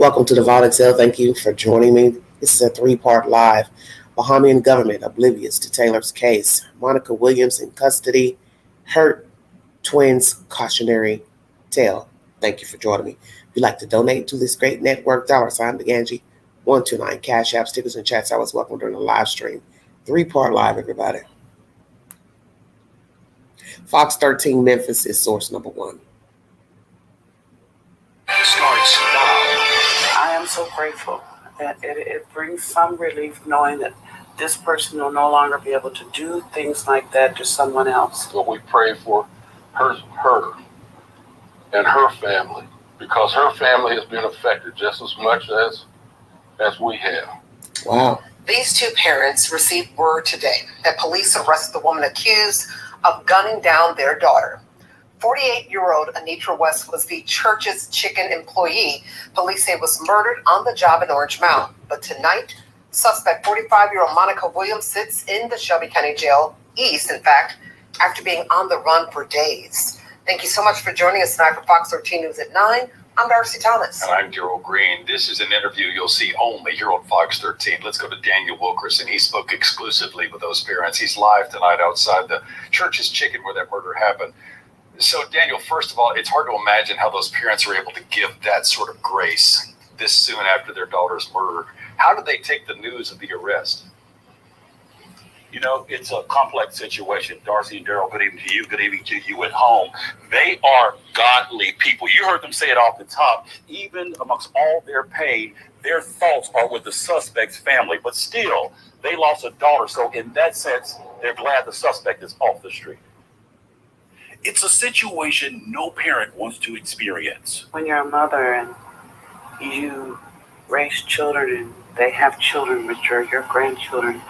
Welcome to the Violent Exhale. Thank you for joining me. This is a three-part live. Bahamian government oblivious to Taylor's case. Monica Williams in custody. Hurtt twins cautionary tale. Thank you for joining me. If you'd like to donate to this great network, $ Big Angie 129 Cash App, stickers, and chats. I was welcome during the live stream. Three-part live, everybody. Fox 13 Memphis is source number one. Starts now. I am so grateful that it brings some relief knowing that this person will no longer be able to do things like that to someone else. So we pray for her and her family, because her family has been affected just as much as we have. Wow. These two parents received word today that police arrested the woman accused of gunning down their daughter. 48-year-old Anitra West was the church's chicken employee police say was murdered on the job in Orange Mound. But tonight, suspect 45-year-old Monica Williams sits in the Shelby County Jail East, in fact, after being on the run for days. Thank you so much for joining us tonight for Fox 13 News at 9. I'm Darcy Thomas. And I'm Gerald Green. This is an interview you'll see only here on Fox 13. Let's go to Daniel Wilkerson. He spoke exclusively with those parents. He's live tonight outside the church's chicken where that murder happened. So, Daniel, first of all, it's hard to imagine how those parents are able to give that sort of grace this soon after their daughter's murder. How did they take the news of the arrest? You know, it's a complex situation. Darcy and Daryl, good evening to you. Good evening to you at home. They are godly people. You heard them say it off the top. Even amongst all their pain, their thoughts are with the suspect's family. But still, they lost a daughter. So in that sense, they're glad the suspect is off the street. It's a situation no parent wants to experience. When you're a mother and you raise children and they have children which are your grandchildren,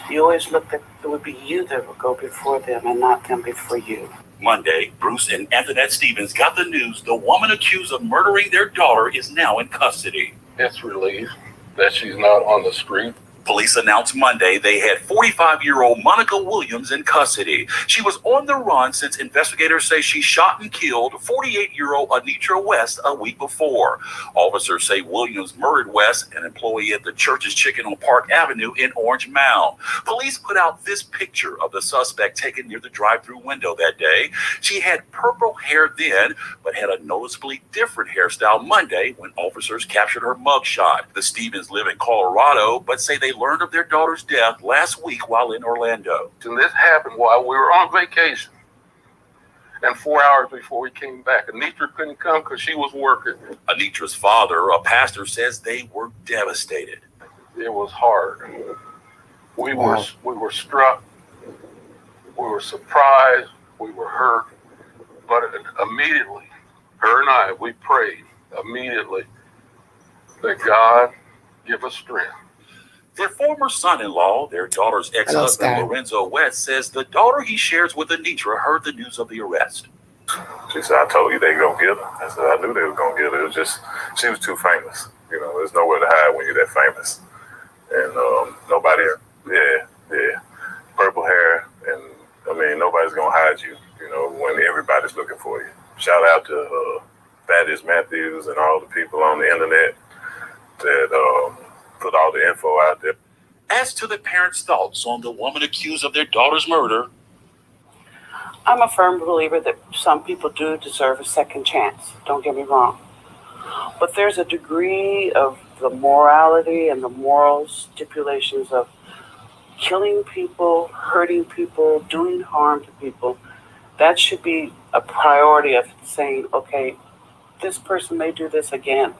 you always look that it would be you that would go before them and not them before you. Monday, Bruce and Antoinette Stevens got the news the woman accused of murdering their daughter is now in custody. It's relief that she's not on the street. Police announced Monday they had 45-year-old Monica Williams in custody. She was on the run since investigators say she shot and killed 48-year-old Anitra West a week before. Officers say Williams murdered West, an employee at the church's chicken on Park Avenue in Orange Mound. Police put out this picture of the suspect taken near the drive-through window that day. She had purple hair then, but had a noticeably different hairstyle Monday when officers captured her mugshot. The Stevens live in Colorado, but say they learned of their daughter's death last week while in Orlando. And this happened while we were on vacation. And 4 hours before we came back, Anitra couldn't come because she was working. Anitra's father, a pastor, says they were devastated. It was hard. We were struck. We were surprised. We were hurt. But immediately, her and I, we prayed immediately that God give us strength. Their former son-in-law, their daughter's ex-husband, Lorenzo West, says the daughter he shares with Anitra heard the news of the arrest. She said, I told you they were going to get her. I said, I knew they were going to get her. It was just, she was too famous. You know, there's nowhere to hide when you're that famous. And nobody, purple hair. And, I mean, nobody's going to hide you, you know, when everybody's looking for you. Shout out to Thaddeus Matthews and all the people on the internet that put all the info out there. As to the parents' thoughts on the woman accused of their daughter's murder, I'm a firm believer that some people do deserve a second chance. Don't get me wrong. But there's a degree of the morality and the moral stipulations of killing people, hurting people, doing harm to people. That should be a priority of saying, okay, this person may do this again.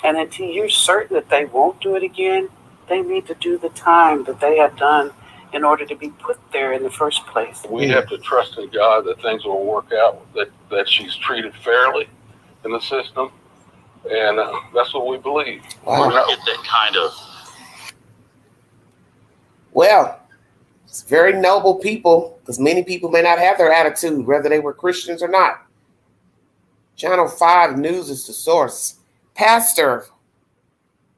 And until you're certain that they won't do it again, they need to do the time that they have done in order to be put there in the first place. We have to trust in God that things will work out, that she's treated fairly in the system. And that's what we believe. Wow. get that kind of... Well, it's very noble people, because many people may not have their attitude, whether they were Christians or not. Channel 5 News is the source. Pastor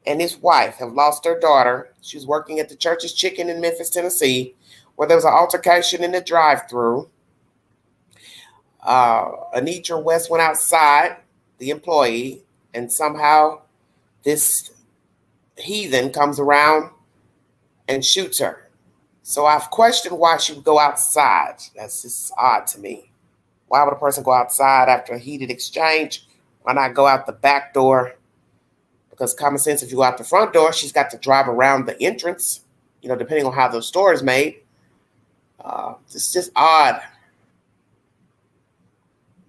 and his wife have lost their daughter. She was working at the church's chicken in Memphis, Tennessee, where there was an altercation in the drive-thru. Anitra West went outside, the employee, and somehow this heathen comes around and shoots her. So I've questioned why she would go outside. That's just odd to me. Why would a person go outside after a heated exchange? Why not go out the back door? Because common sense, if you go out the front door, she's got to drive around the entrance, depending on how the store is made. It's just odd.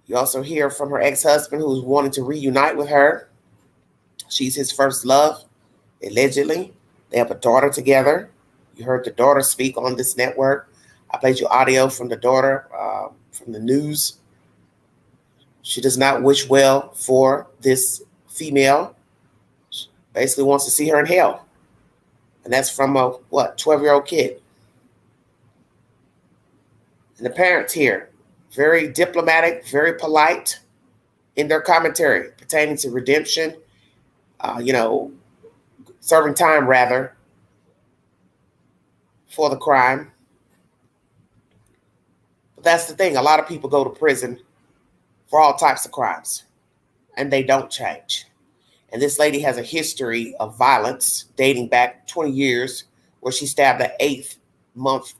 You also hear from her ex-husband who's wanting to reunite with her. She's his first love, allegedly. They have a daughter together. You heard the daughter speak on this network. I played you audio from the daughter from the news. She does not wish well for this female. She basically wants to see her in hell. And that's from a, 12-year-old kid. And the parents here, very diplomatic, very polite in their commentary pertaining to redemption, serving time rather for the crime. But that's the thing. A lot of people go to prison for all types of crimes, and they don't change. And this lady has a history of violence dating back 20 years where she stabbed an 8th month,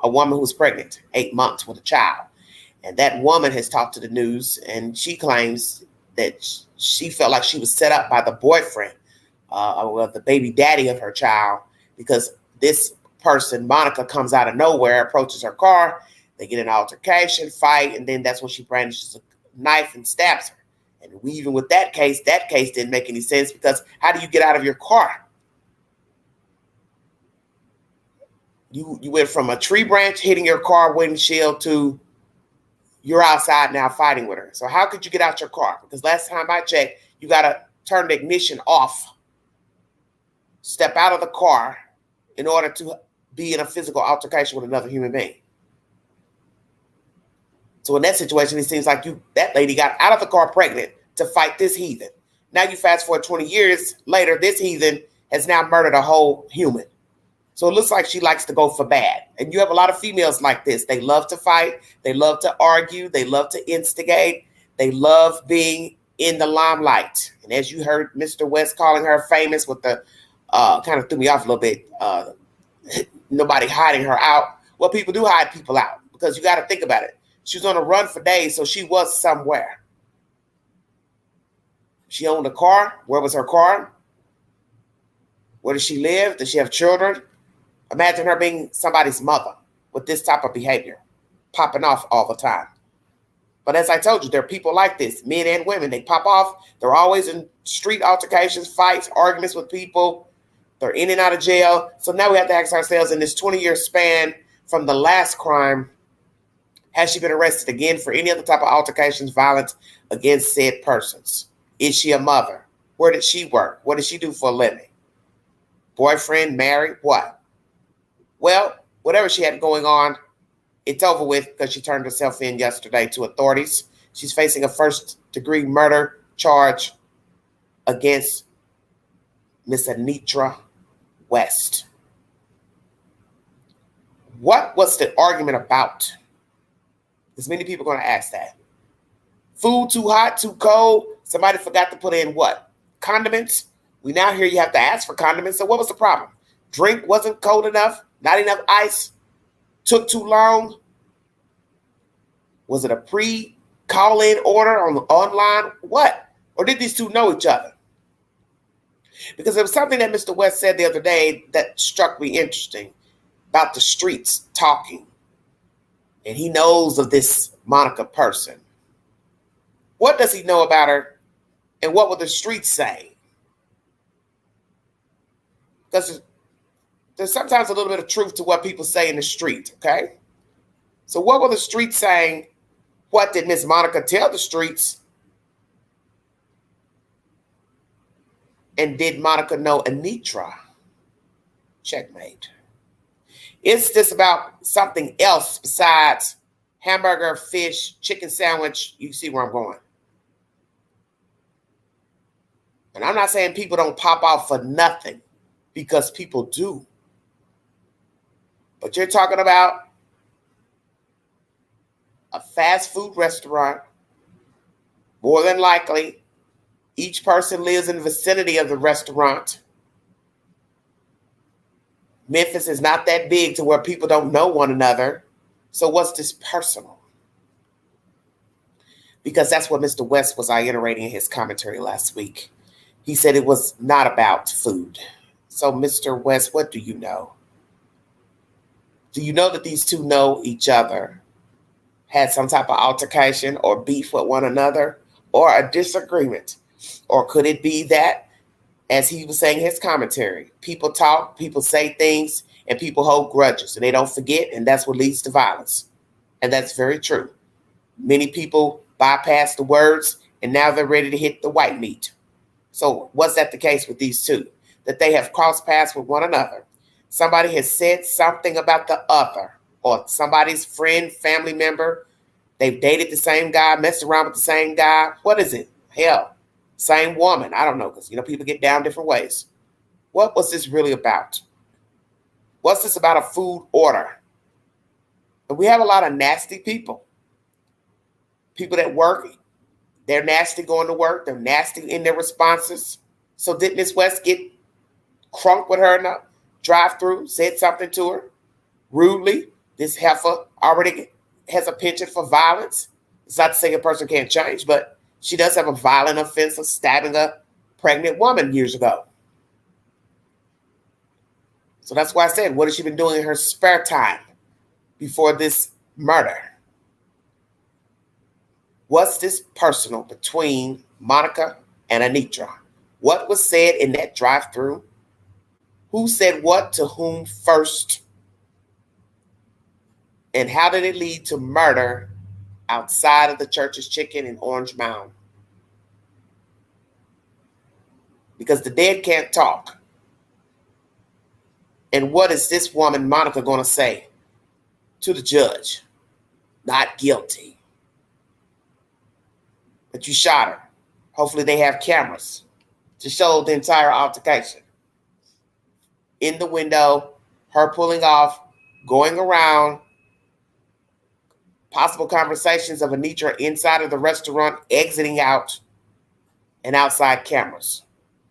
a woman who was pregnant, 8 months with a child. And that woman has talked to the news, and she claims that she felt like she was set up by the boyfriend, or the baby daddy of her child, because this person, Monica, comes out of nowhere, approaches her car, they get an altercation, fight, and then that's when she brandishes a knife and stabs her. And even with that case didn't make any sense, because how do you get out of your car? You went from a tree branch hitting your car windshield to you're outside now fighting with her. So how could you get out your car? Because last time I checked, you got to turn the ignition off, step out of the car in order to be in a physical altercation with another human being. So in that situation, it seems like that lady got out of the car pregnant to fight this heathen. Now you fast forward 20 years later, this heathen has now murdered a whole human. So it looks like she likes to go for bad. And you have a lot of females like this. They love to fight. They love to argue. They love to instigate. They love being in the limelight. And as you heard Mr. West calling her famous with the, kind of threw me off a little bit, nobody hiding her out. Well, people do hide people out, because you got to think about it. She was on a run for days, so she was somewhere. She owned a car. Where was her car? Where does she live? Does she have children? Imagine her being somebody's mother with this type of behavior, popping off all the time. But as I told you, there are people like this, men and women. They pop off. They're always in street altercations, fights, arguments with people. They're in and out of jail. So now we have to ask ourselves, in this 20-year span from the last crime, has she been arrested again for any other type of altercations, violence against said persons? Is she a mother? Where did she work? What did she do for a living? Boyfriend, married, what? Well, whatever she had going on, it's over with, because she turned herself in yesterday to authorities. She's facing a first-degree murder charge against Miss Anitra West. What was the argument about? Because many people are going to ask that. Food too hot, too cold? Somebody forgot to put in what? Condiments? We now hear you have to ask for condiments. So what was the problem? Drink wasn't cold enough? Not enough ice? Took too long? Was it a pre-call-in order online? What? Or did these two know each other? Because there was something that Mr. West said the other day that struck me interesting about the streets talking. And he knows of this Monica person. What does he know about her? And what will the streets say? Because there's sometimes a little bit of truth to what people say in the street, okay? So what were the streets saying? What did Miss Monica tell the streets? And did Monica know Anitra? Checkmate. Is this about something else besides hamburger, fish, chicken sandwich? You see where I'm going. And I'm not saying people don't pop out for nothing, because people do. But you're talking about a fast food restaurant, more than likely Each person lives in the vicinity of the restaurant. Memphis is not that big to where people don't know one another. So what's this personal? Because that's what Mr. West was reiterating in his commentary last week. He said it was not about food. So Mr. West, what do you know? Do you know that these two know each other, had some type of altercation or beef with one another, or a disagreement? Or could it be that, as he was saying in his commentary, people talk, people say things, and people hold grudges, and they don't forget, and that's what leads to violence. And that's very true. Many people bypass the words, and now they're ready to hit the white meat. So was that the case with these two? That they have crossed paths with one another. Somebody has said something about the other, or somebody's friend, family member. They've dated the same guy, messed around with the same guy. What is it? Hell, same woman. I don't know, because, people get down different ways. What was this really about? What's this about a food order? And we have a lot of nasty people. People that work, they're nasty going to work. They're nasty in their responses. So did Miss West get crunk with her in the drive-through, said something to her rudely? This heifer already has a penchant for violence. It's not to say a person can't change, but she does have a violent offense of stabbing a pregnant woman years ago. So that's why I said, what has she been doing in her spare time before this murder? What's this personal between Monica and Anitra? What was said in that drive-through? Who said what to whom first? And how did it lead to murder outside of the Church's Chicken in Orange Mound? Because the dead can't talk. And what is this woman, Monica, going to say to the judge? Not guilty. But you shot her. Hopefully they have cameras to show the entire altercation. In the window, her pulling off, going around, possible conversations of Anitra inside of the restaurant, exiting out, and outside cameras.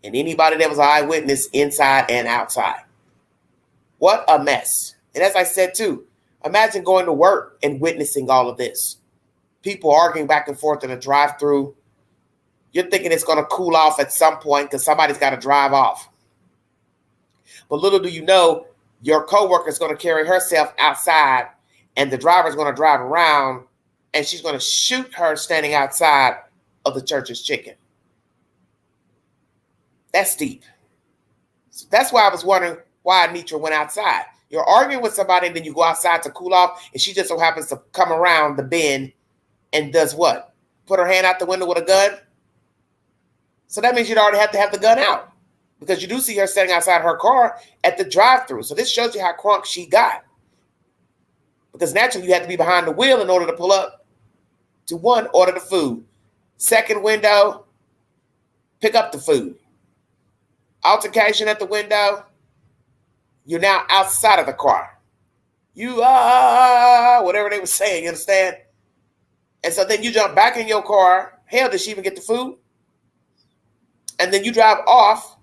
And anybody that was an eyewitness inside and outside. What a mess. And as I said too, imagine going to work and witnessing all of this. People arguing back and forth in a drive-through. You're thinking it's going to cool off at some point because somebody's got to drive off. But little do you know, your coworker is going to carry herself outside and the driver's going to drive around and she's going to shoot her standing outside of the Church's Chicken. That's deep. So that's why I was wondering why Anitra went outside. You're arguing with somebody and then you go outside to cool off and she just so happens to come around the bend and does what? Put her hand out the window with a gun? So that means you'd already have to have the gun out because you do see her standing outside her car at the drive-thru. So this shows you how crunk she got. Because naturally you have to be behind the wheel in order to pull up to one, order the food. Second window, pick up the food. Altercation at the window, you're now outside of the car. You are, whatever they were saying, you understand? And so then you jump back in your car. Hell, did she even get the food? And then you drive off.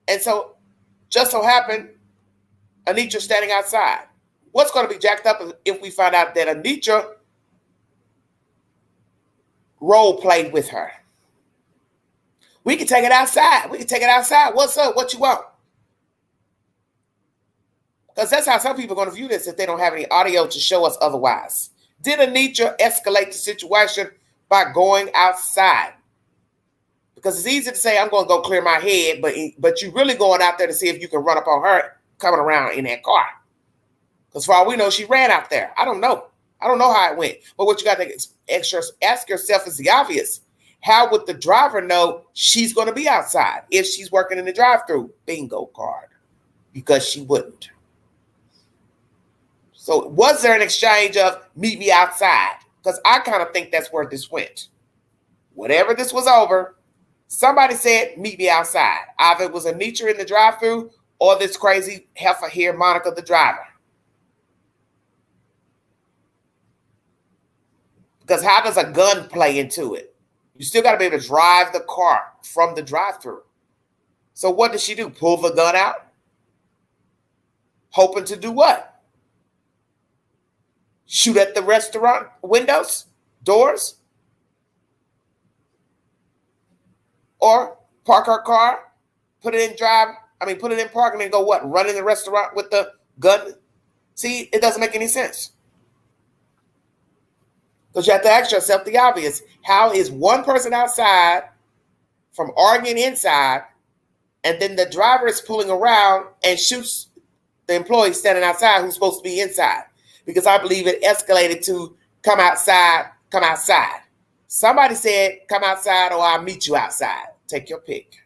And so just so happened, Anitra standing outside. What's going to be jacked up if we find out that Anitra role played with her? We can take it outside. What's up? What you want? Because that's how some people are going to view this if they don't have any audio to show us otherwise. Did Anitra escalate the situation by going outside? Because it's easy to say, I'm going to go clear my head, but you're really going out there to see if you can run up on her coming around in that car. Because for all we know, she ran out there. I don't know how it went. But what you got to ask yourself is the obvious. How would the driver know she's going to be outside if she's working in the drive-thru? Bingo card. Because she wouldn't. So was there an exchange of meet me outside? Because I kind of think that's where this went. Whatever this was over, somebody said meet me outside. Either it was Anitra in the drive-thru or this crazy heifer here, Monica the driver. Because how does a gun play into it? You still got to be able to drive the car from the drive-thru. So what did she do? Pull the gun out? Hoping to do what? Shoot at the restaurant windows, doors? Or park her car, put it in park and then go what? Run in the restaurant with the gun? See, it doesn't make any sense. Because you have to ask yourself the obvious. How is one person outside from arguing inside, and then the driver is pulling around and shoots the employee standing outside who's supposed to be inside? Because I believe it escalated to come outside, come outside. Somebody said, come outside or I'll meet you outside. Take your pick.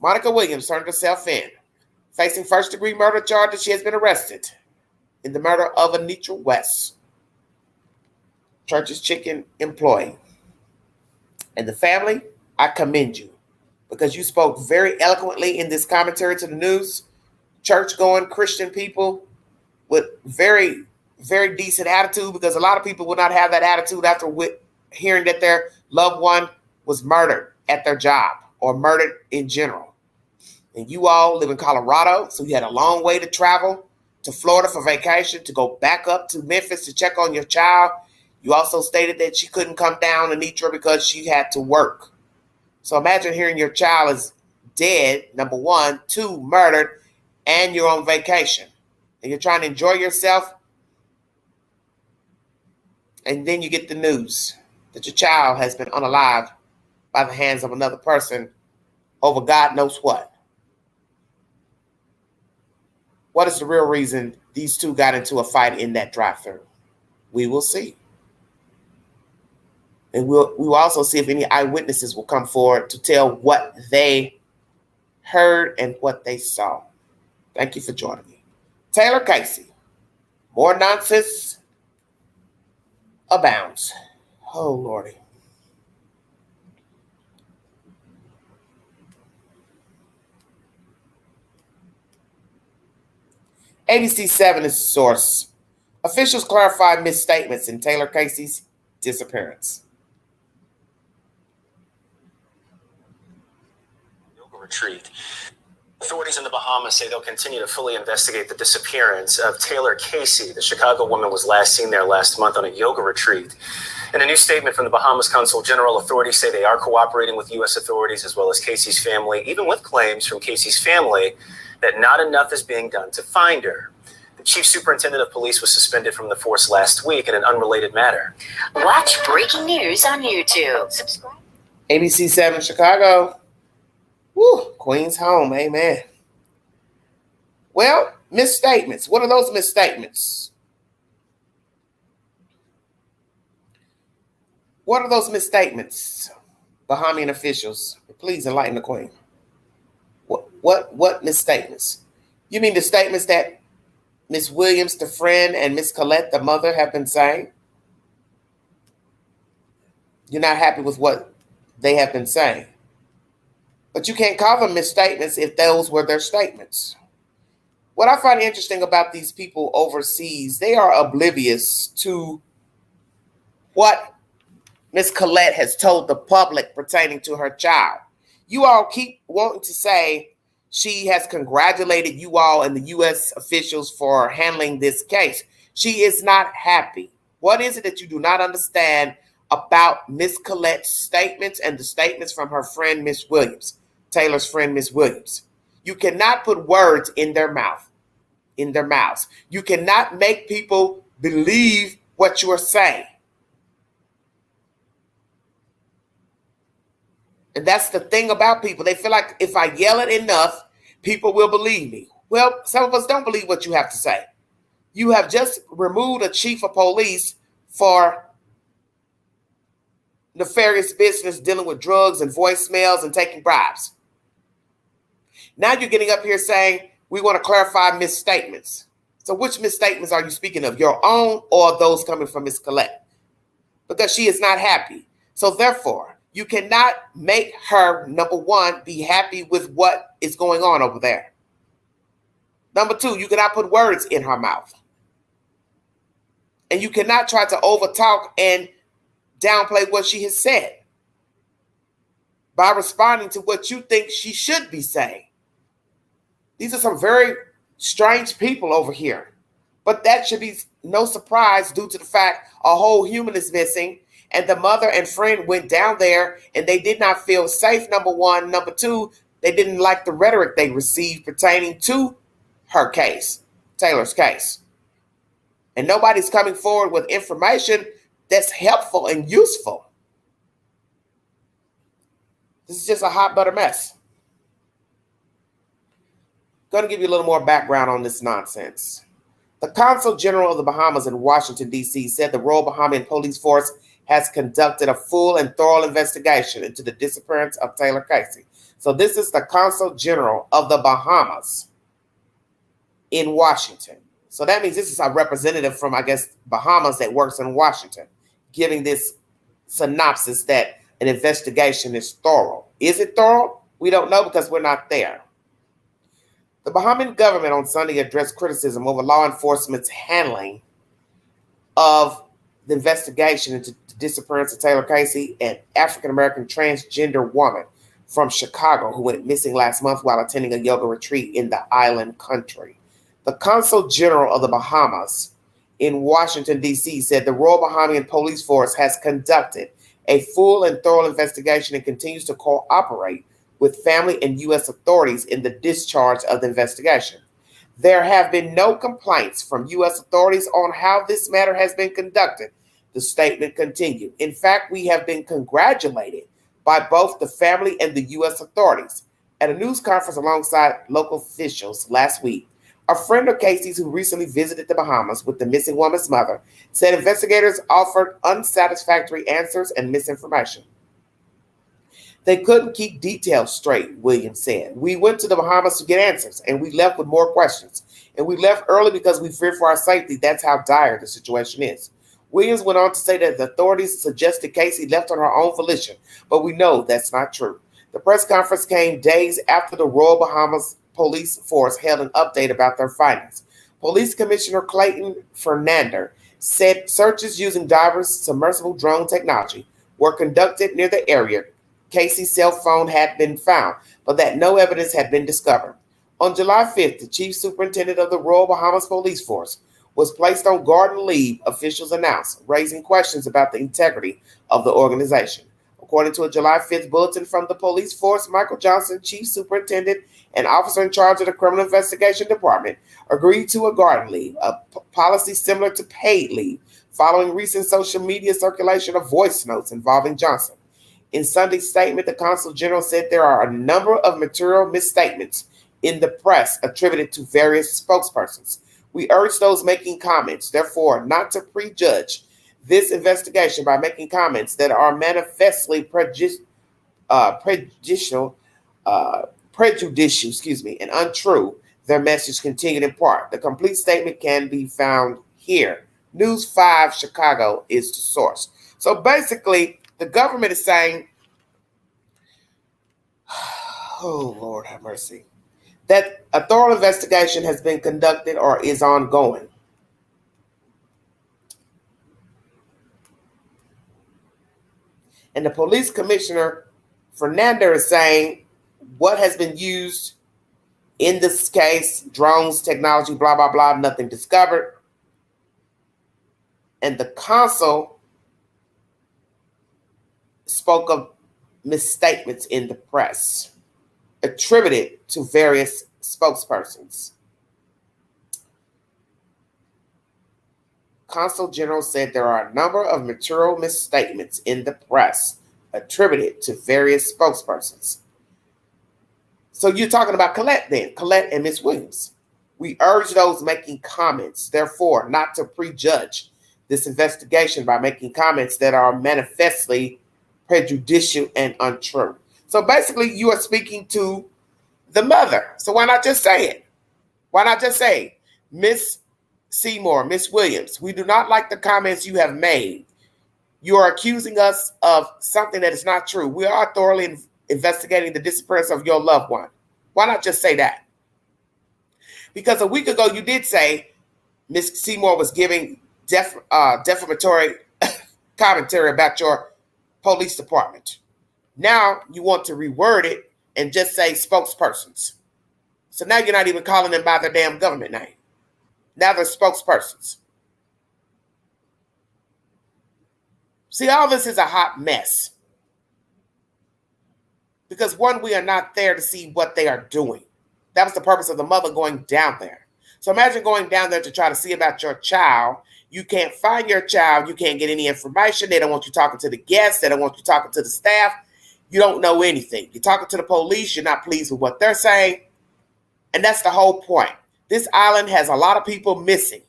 Monica Williams turned herself in. Facing first-degree murder charges, she has been arrested in the murder of Anitra West, Church's Chicken employee. And the family, I commend you because you spoke very eloquently in this commentary to the news. Church-going Christian people with very, very decent attitude, because a lot of people would not have that attitude after hearing that their loved one was murdered at their job or murdered in general. And you all live in Colorado, so you had a long way to travel to Florida for vacation, to go back up to Memphis to check on your child. You also stated that she couldn't come down, Anitra, because she had to work. So imagine hearing your child is dead, number one, two, murdered, and you're on vacation. And you're trying to enjoy yourself. And then you get the news that your child has been unalived by the hands of another person over God knows what. What is the real reason these two got into a fight in that drive-thru? We will see. And we will also see if any eyewitnesses will come forward to tell what they heard and what they saw. Thank you for joining me. Taylor Casey. More nonsense abounds. Oh, Lordy. ABC7 is the source. Officials clarify misstatements in Taylor Casey's disappearance. Yoga retreat. Authorities in the Bahamas say they'll continue to fully investigate the disappearance of Taylor Casey. The Chicago woman was last seen there last month on a yoga retreat. In a new statement from the Bahamas Consul General, authorities say they are cooperating with U.S. authorities as well as Casey's family, even with claims from Casey's family that not enough is being done to find her. The chief superintendent of police was suspended from the force last week in an unrelated matter. Watch breaking news on YouTube. Subscribe. ABC7 Chicago. Woo, Queen's home, amen. Well, misstatements. What are those misstatements? What are those misstatements, Bahamian officials? Please enlighten the Queen. What misstatements? You mean the statements that Miss Williams, the friend, and Miss Colette, the mother, have been saying? You're not happy with what they have been saying. But you can't call them misstatements if those were their statements. What I find interesting about these people overseas, they are oblivious to what Miss Colette has told the public pertaining to her child. You all keep wanting to say she has congratulated you all and the U.S. officials for handling this case. She is not happy. What is it that you do not understand about Miss Colette's statements and the statements from her friend, Miss Williams, Taylor's friend, Miss Williams? You cannot put words in their mouths. You cannot make people believe what you are saying. And that's the thing about people. They feel like if I yell it enough, people will believe me. Well, some of us don't believe what you have to say. You have just removed a chief of police for nefarious business dealing with drugs and voicemails and taking bribes. Now you're getting up here saying we want to clarify misstatements. So which misstatements are you speaking of? Your own or those coming from Miss Colette? Because she is not happy. So therefore, you cannot make her, number one, be happy with what is going on over there. Number two, you cannot put words in her mouth. And you cannot try to overtalk and downplay what she has said by responding to what you think she should be saying. These are some very strange people over here. But that should be no surprise due to the fact a whole human is missing, and the mother and friend went down there and they did not feel safe, number one. Number two, they didn't like the rhetoric they received pertaining to her case, Taylor's case. And nobody's coming forward with information that's helpful and useful. This is just a hot butter mess. Going to give you a little more background on this nonsense. The Consul General of the Bahamas in Washington, D.C. said the Royal Bahamian Police Force has conducted a full and thorough investigation into the disappearance of Taylor Casey. So this is the Consul General of the Bahamas in Washington. So that means this is a representative from, I guess, Bahamas that works in Washington, giving this synopsis that an investigation is thorough. Is it thorough? We don't know because we're not there. The Bahamian government on Sunday addressed criticism over law enforcement's handling of the investigation into the disappearance of Taylor Casey, an African-American transgender woman from Chicago who went missing last month while attending a yoga retreat in the island country. The Consul General of the Bahamas in Washington, D.C. said the Royal Bahamian Police Force has conducted a full and thorough investigation and continues to cooperate with family and U.S. authorities in the discharge of the investigation. There have been no complaints from U.S. authorities on how this matter has been conducted, the statement continued. In fact, we have been congratulated by both the family and the U.S. authorities. At a news conference alongside local officials last week, a friend of Casey's who recently visited the Bahamas with the missing woman's mother said investigators offered unsatisfactory answers and misinformation. They couldn't keep details straight, Williams said. We went to the Bahamas to get answers, and we left with more questions. And we left early because we feared for our safety. That's how dire the situation is. Williams went on to say that the authorities suggested Casey left on her own volition, but we know that's not true. The press conference came days after the Royal Bahamas Police Force held an update about their findings. Police Commissioner Clayton Fernander said searches using divers' submersible drone technology were conducted near the area Casey's cell phone had been found, but that no evidence had been discovered. On July 5th, the chief superintendent of the Royal Bahamas Police Force was placed on garden leave, officials announced, raising questions about the integrity of the organization. According to a July 5th bulletin from the police force, Michael Johnson, chief superintendent and officer in charge of the Criminal Investigation Department, agreed to a garden leave, a policy similar to paid leave, following recent social media circulation of voice notes involving Johnson. In Sunday's statement, the Consul General said there are a number of material misstatements in the press attributed to various spokespersons. We urge those making comments, therefore, not to prejudge this investigation by making comments that are manifestly prejudicial, and untrue. Their message continued in part. The complete statement can be found here. News 5 Chicago is the source. So basically, the government is saying, oh, Lord have mercy, that a thorough investigation has been conducted or is ongoing. And the police commissioner, Fernando, is saying what has been used in this case, drones, technology, blah, blah, blah, nothing discovered. And the consul spoke of misstatements in the press attributed to various spokespersons. Consul General said there are a number of material misstatements in the press attributed to various spokespersons. So you're talking about Colette then, Colette and Ms. Williams. We urge those making comments, therefore, not to prejudge this investigation by making comments that are manifestly prejudicial and untrue. So basically, you are speaking to the mother. So why not just say it? Why not just say, Miss Seymour, Miss Williams, we do not like the comments you have made. You are accusing us of something that is not true. We are thoroughly investigating the disappearance of your loved one. Why not just say that? Because a week ago, you did say Miss Seymour was giving defamatory commentary about your police department. Now you want to reword it and just say spokespersons. So now you're not even calling them by their damn government name. Now they're spokespersons. See, all this is a hot mess. Because one, we are not there to see what they are doing. That was the purpose of the mother going down there. So imagine going down there to try to see about your child. You can't find your child. You can't get any information. They don't want you talking to the guests. They don't want you talking to the staff. You don't know anything. You're talking to the police. You're not pleased with what they're saying. And that's the whole point. This island has a lot of people missing.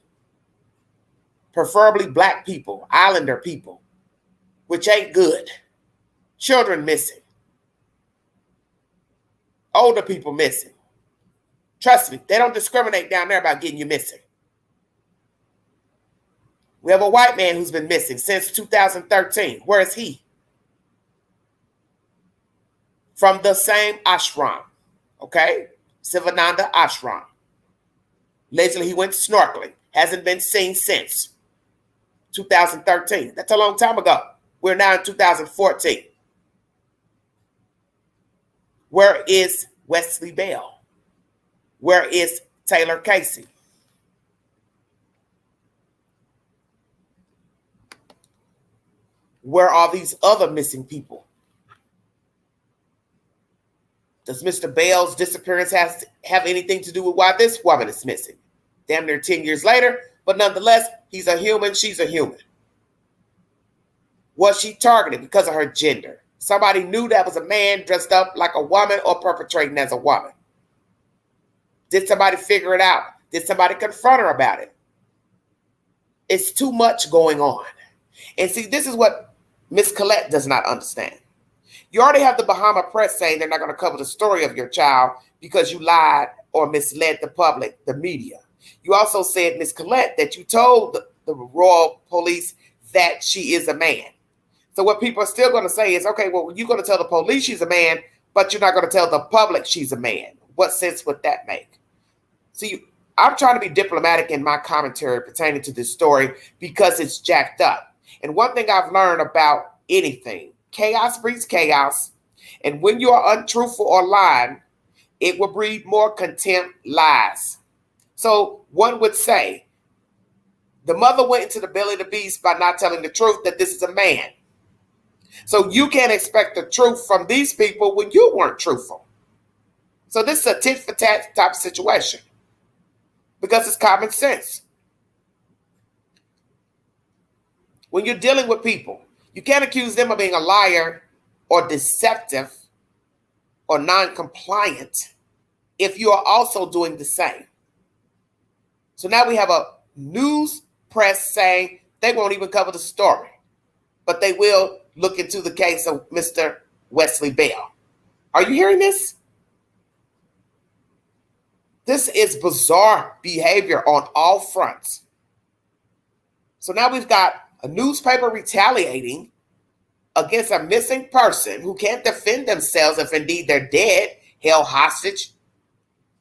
Preferably black people, islander people, which ain't good. Children missing. Older people missing. Trust me, they don't discriminate down there about getting you missing. We have a white man who's been missing since 2013. Where is he? From the same ashram, okay? Sivananda Ashram. Allegedly, he went snorkeling. Hasn't been seen since 2013. That's a long time ago. We're now in 2014. Where is Wesley Bell? Where is Taylor Casey? Where are these other missing people? Does Mr. Bell's disappearance have anything to do with why this woman is missing? Damn near 10 years later, but nonetheless, he's a human, she's a human. Was she targeted because of her gender? Somebody knew that was a man dressed up like a woman or perpetrating as a woman. Did somebody figure it out? Did somebody confront her about it? It's too much going on. And see, this is what Miss Collette does not understand. You already have the Bahama press saying they're not going to cover the story of your child because you lied or misled the public, the media. You also said, Miss Collette, that you told the Royal Police that she is a man. So what people are still going to say is, okay, well, you're going to tell the police she's a man, but you're not going to tell the public she's a man. What sense would that make? See, I'm trying to be diplomatic in my commentary pertaining to this story because it's jacked up. And one thing I've learned about anything, chaos breeds chaos. And when you are untruthful or lying, it will breed more contempt, lies. So one would say, the mother went into the belly of the beast by not telling the truth that this is a man. So you can't expect the truth from these people when you weren't truthful. So this is a tit for tat type of situation because it's common sense. When you're dealing with people, you can't accuse them of being a liar or deceptive or non-compliant if you are also doing the same. So now we have a news press saying they won't even cover the story, but they will look into the case of Mr. Wesley Bell. Are you hearing this? This is bizarre behavior on all fronts. So now we've got a newspaper retaliating against a missing person who can't defend themselves if indeed they're dead, held hostage.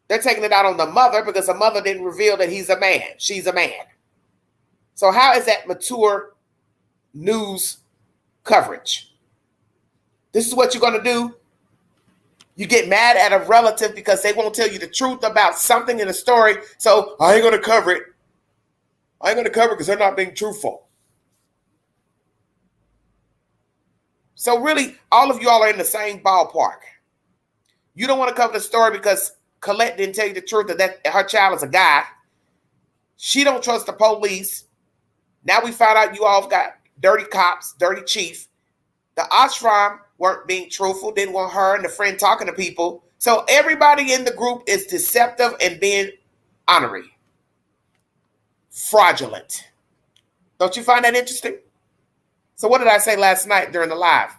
They're taking it out on the mother because the mother didn't reveal that he's a man. She's a man. So how is that mature news coverage? This is what you're going to do. You get mad at a relative because they won't tell you the truth about something in the story. So I ain't going to cover it. I ain't going to cover it because they're not being truthful. So really, all of y'all are in the same ballpark. You don't want to cover the story because Colette didn't tell you the truth that her child is a guy. She don't trust the police. Now we found out you all got dirty cops, dirty chief. The ashram weren't being truthful, didn't want her and the friend talking to people. So everybody in the group is deceptive and being honorary. Fraudulent. Don't you find that interesting? So what did I say last night during the live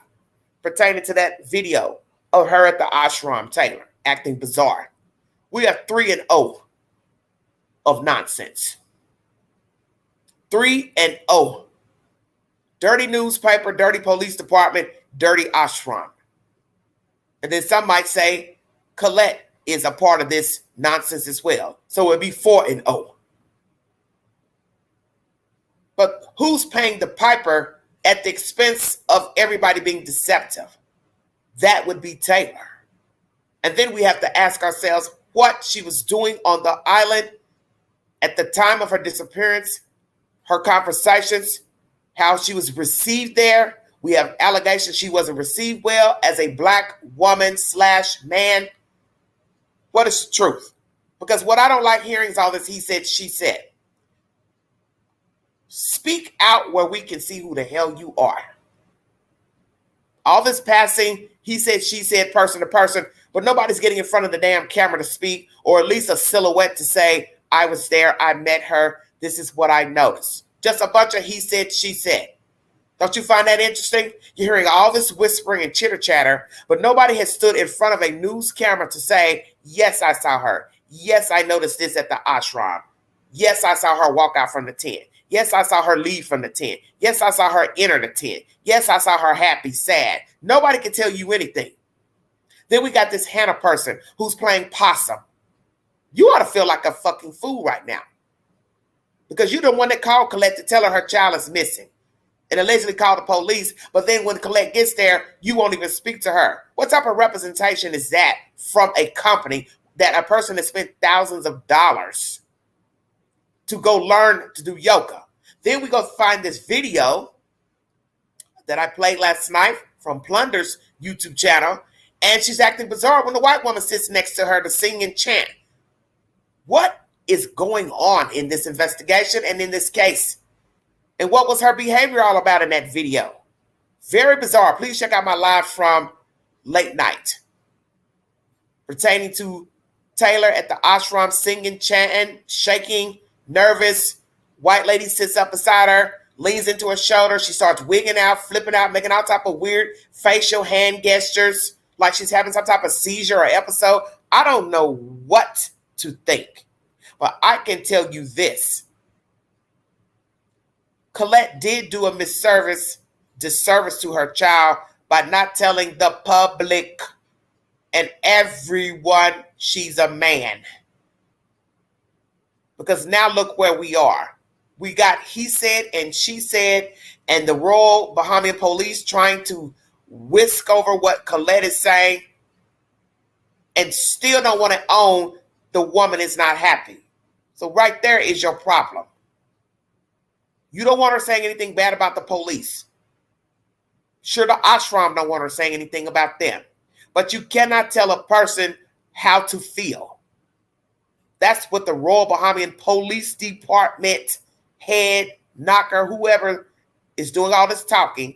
pertaining to that video of her at the ashram, Taylor, acting bizarre? We are 3-0 of nonsense. 3-0. Dirty newspaper, dirty police department, dirty ashram. And then some might say Colette is a part of this nonsense as well. So it'd be 4-0. But who's paying the piper at the expense of everybody being deceptive. That would be Taylor. And then we have to ask ourselves what she was doing on the island at the time of her disappearance, her conversations, how she was received there. We have allegations she wasn't received well as a black woman / man. What is the truth? Because what I don't like hearing is all this he said, she said. Speak out where we can see who the hell you are. All this passing, he said, she said, person to person, but nobody's getting in front of the damn camera to speak, or at least a silhouette to say, I was there, I met her, this is what I noticed. Just a bunch of he said, she said. Don't you find that interesting? You're hearing all this whispering and chitter chatter, but nobody has stood in front of a news camera to say, yes, I saw her. Yes, I noticed this at the ashram. Yes, I saw her walk out from the tent. Yes, I saw her leave from the tent. Yes, I saw her enter the tent. Yes, I saw her happy, sad. Nobody can tell you anything. Then we got this Hannah person who's playing possum. You ought to feel like a fucking fool right now. Because you're the one that called Colette to tell her child is missing. And allegedly called the police, but then when Colette gets there, you won't even speak to her. What type of representation is that from a company that a person has spent thousands of dollars to go learn to do yoga? Then we go find this video that I played last night from Plunder's YouTube channel, and she's acting bizarre when the white woman sits next to her to sing and chant. What is going on in this investigation and in this case? And what was her behavior all about in that video? Very bizarre. Please check out my live from late night pertaining to Taylor at the ashram singing, chanting, shaking, nervous. White lady sits up beside her, leans into her shoulder. She starts wigging out, flipping out, making all type of weird facial hand gestures like she's having some type of seizure or episode. I don't know what to think, but I can tell you this. Colette did do a disservice to her child by not telling the public and everyone she's a man. Because now look where we are. We got he said and she said, and the Royal Bahamian Police trying to whisk over what Colette is saying and still don't want to own the woman is not happy. So right there is your problem. You don't want her saying anything bad about the police. Sure, the ashram don't want her saying anything about them. But you cannot tell a person how to feel. That's what the Royal Bahamian Police Department head, knocker, whoever is doing all this talking.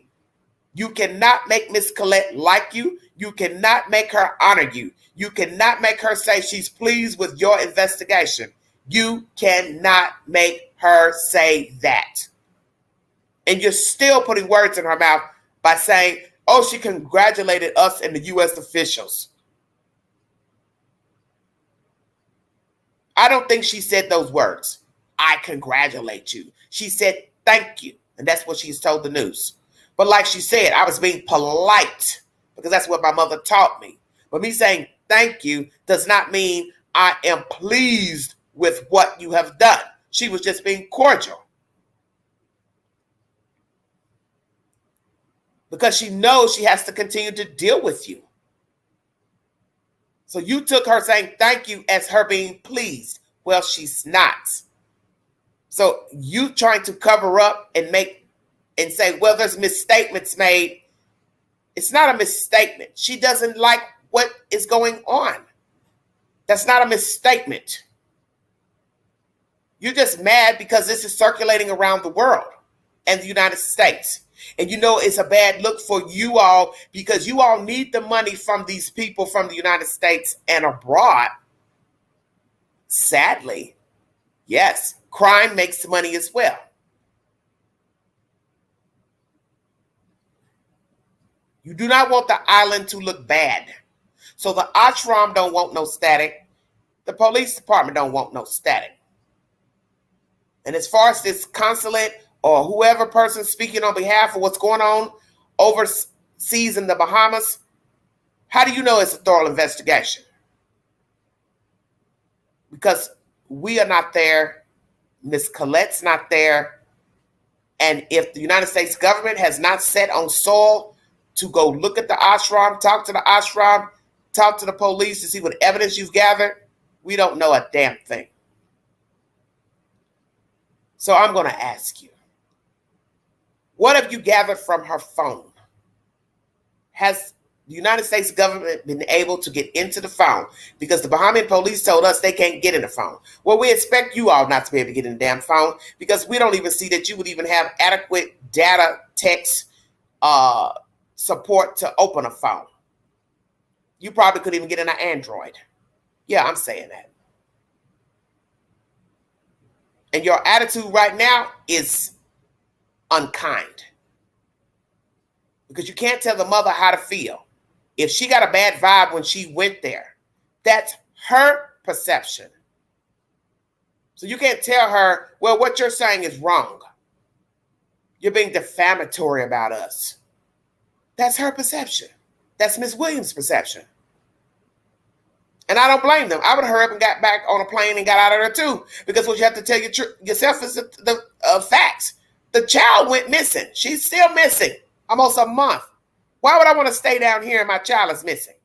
You cannot make Miss Colette like you. You cannot make her honor you. You cannot make her say she's pleased with your investigation. You cannot make her say that. And you're still putting words in her mouth by saying, oh, she congratulated us and the U.S. officials. I don't think she said those words. I congratulate you. She said, thank you. And that's what she's told the news. But like she said, I was being polite because that's what my mother taught me. But me saying thank you does not mean I am pleased with what you have done. She was just being cordial. Because she knows she has to continue to deal with you. So you took her saying thank you as her being pleased. Well, she's not. So you trying to cover up and make and say, well, there's misstatements made. It's not a misstatement. She doesn't like what is going on. That's not a misstatement. You're just mad because this is circulating around the world and the United States. And you know it's a bad look for you all because you all need the money from these people from the United States and abroad. Sadly, yes, crime makes money as well. You do not want the island to look bad. So the ashram don't want no static. The police department don't want no static. And as far as this consulate or whoever person speaking on behalf of what's going on overseas in the Bahamas, how do you know it's a thorough investigation? Because we are not there. Miss Colette's not there. And if the United States government has not set on soil to go look at the ashram, talk to the ashram, talk to the police to see what evidence you've gathered, we don't know a damn thing. So I'm going to ask you, what have you gathered from her phone? Has the United States government been able to get into the phone? Because the Bahamian police told us they can't get in the phone. Well, we expect you all not to be able to get in the damn phone because we don't even see that you would even have adequate data text support to open a phone. You probably couldn't even get in an Android. Yeah, I'm saying that. And your attitude right now is unkind. Because you can't tell the mother how to feel. If she got a bad vibe when she went there, that's her perception. So you can't tell her, well, what you're saying is wrong. You're being defamatory about us. That's her perception. That's Miss Williams' perception. And I don't blame them. I would have hurried up and got back on a plane and got out of there too. Because what you have to tell yourself is the facts. The child went missing. She's still missing. Almost a month. Why would I want to stay down here and my child is missing?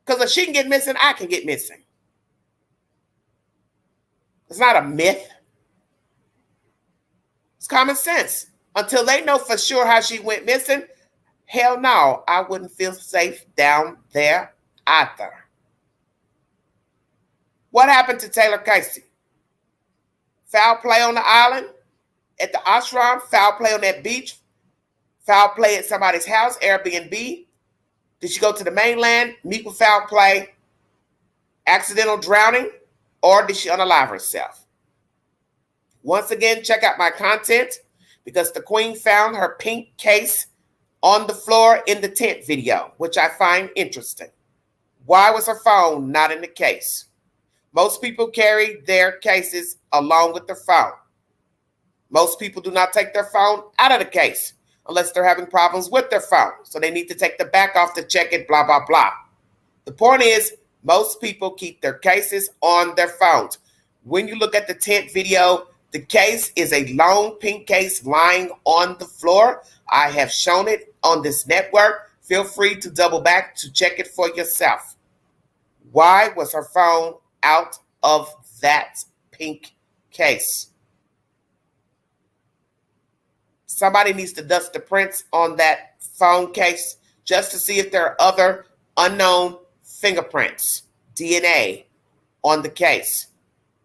Because if she can get missing, I can get missing. It's not a myth. It's common sense. Until they know for sure how she went missing, hell no, I wouldn't feel safe down there either. What happened to Taylor Casey? Foul play on the island, at the ashram, foul play on that beach, foul play at somebody's house, Airbnb. Did she go to the mainland, meet with foul play, accidental drowning, or did she unalive herself? Once again, check out my content because the Queen found her pink case on the floor in the tent video, which I find interesting. Why was her phone not in the case? Most people carry their cases along with their phone. Most people do not take their phone out of the case unless they're having problems with their phone. So they need to take the back off to check it, blah, blah, blah. The point is, most people keep their cases on their phones. When you look at the tent video, the case is a long pink case lying on the floor. I have shown it on this network. Feel free to double back to check it for yourself. Why was her phone out of that pink case? Somebody needs to dust the prints on that phone case just to see if there are other unknown fingerprints, DNA on the case.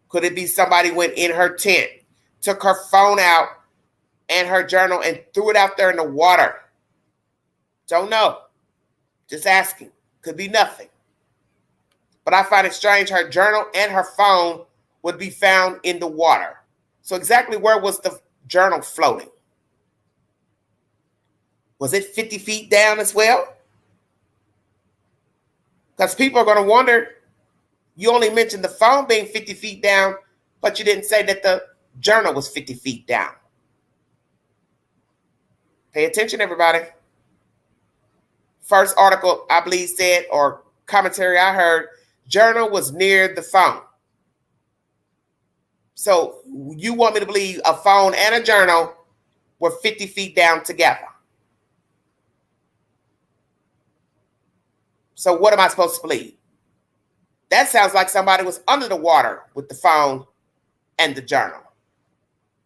Could it be somebody went in her tent, took her phone out and her journal and threw it out there in the water? Don't know. Just asking. Could be nothing. But I find it strange her journal and her phone would be found in the water. So exactly where was the journal floating? Was it 50 feet down as well? Because people are going to wonder, you only mentioned the phone being 50 feet down, but you didn't say that the journal was 50 feet down. Pay attention, everybody. First article, I believe, said, or commentary I heard, journal was near the phone. So you want me to believe a phone and a journal were 50 feet down together. So what am I supposed to believe? That sounds like somebody was under the water with the phone and the journal.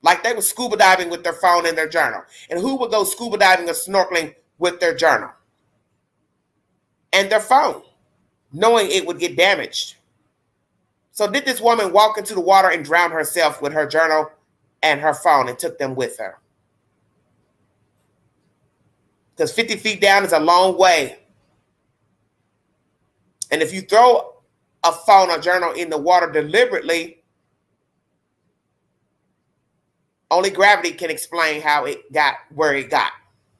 Like they were scuba diving with their phone and their journal. And who would go scuba diving or snorkeling with their journal and their phone, knowing it would get damaged? So did this woman walk into the water and drown herself with her journal and her phone and took them with her? Because 50 feet down is a long way. And if you throw a phone or journal in the water deliberately, only gravity can explain how it got where it got.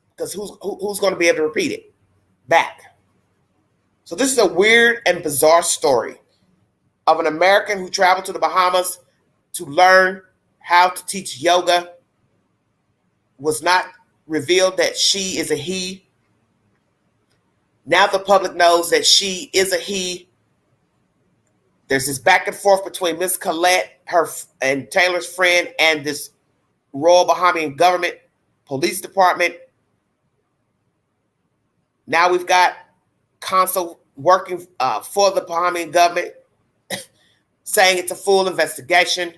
Because who's going to be able to repeat it back? So this is a weird and bizarre story of an American who traveled to the Bahamas to learn how to teach yoga. Was not revealed that she is a he. Now the public knows that she is a he. There's this back and forth between Miss Colette, her and Taylor's friend, and this Royal Bahamian government police department. Now we've got counsel working for the Bahamian government saying it's a full investigation.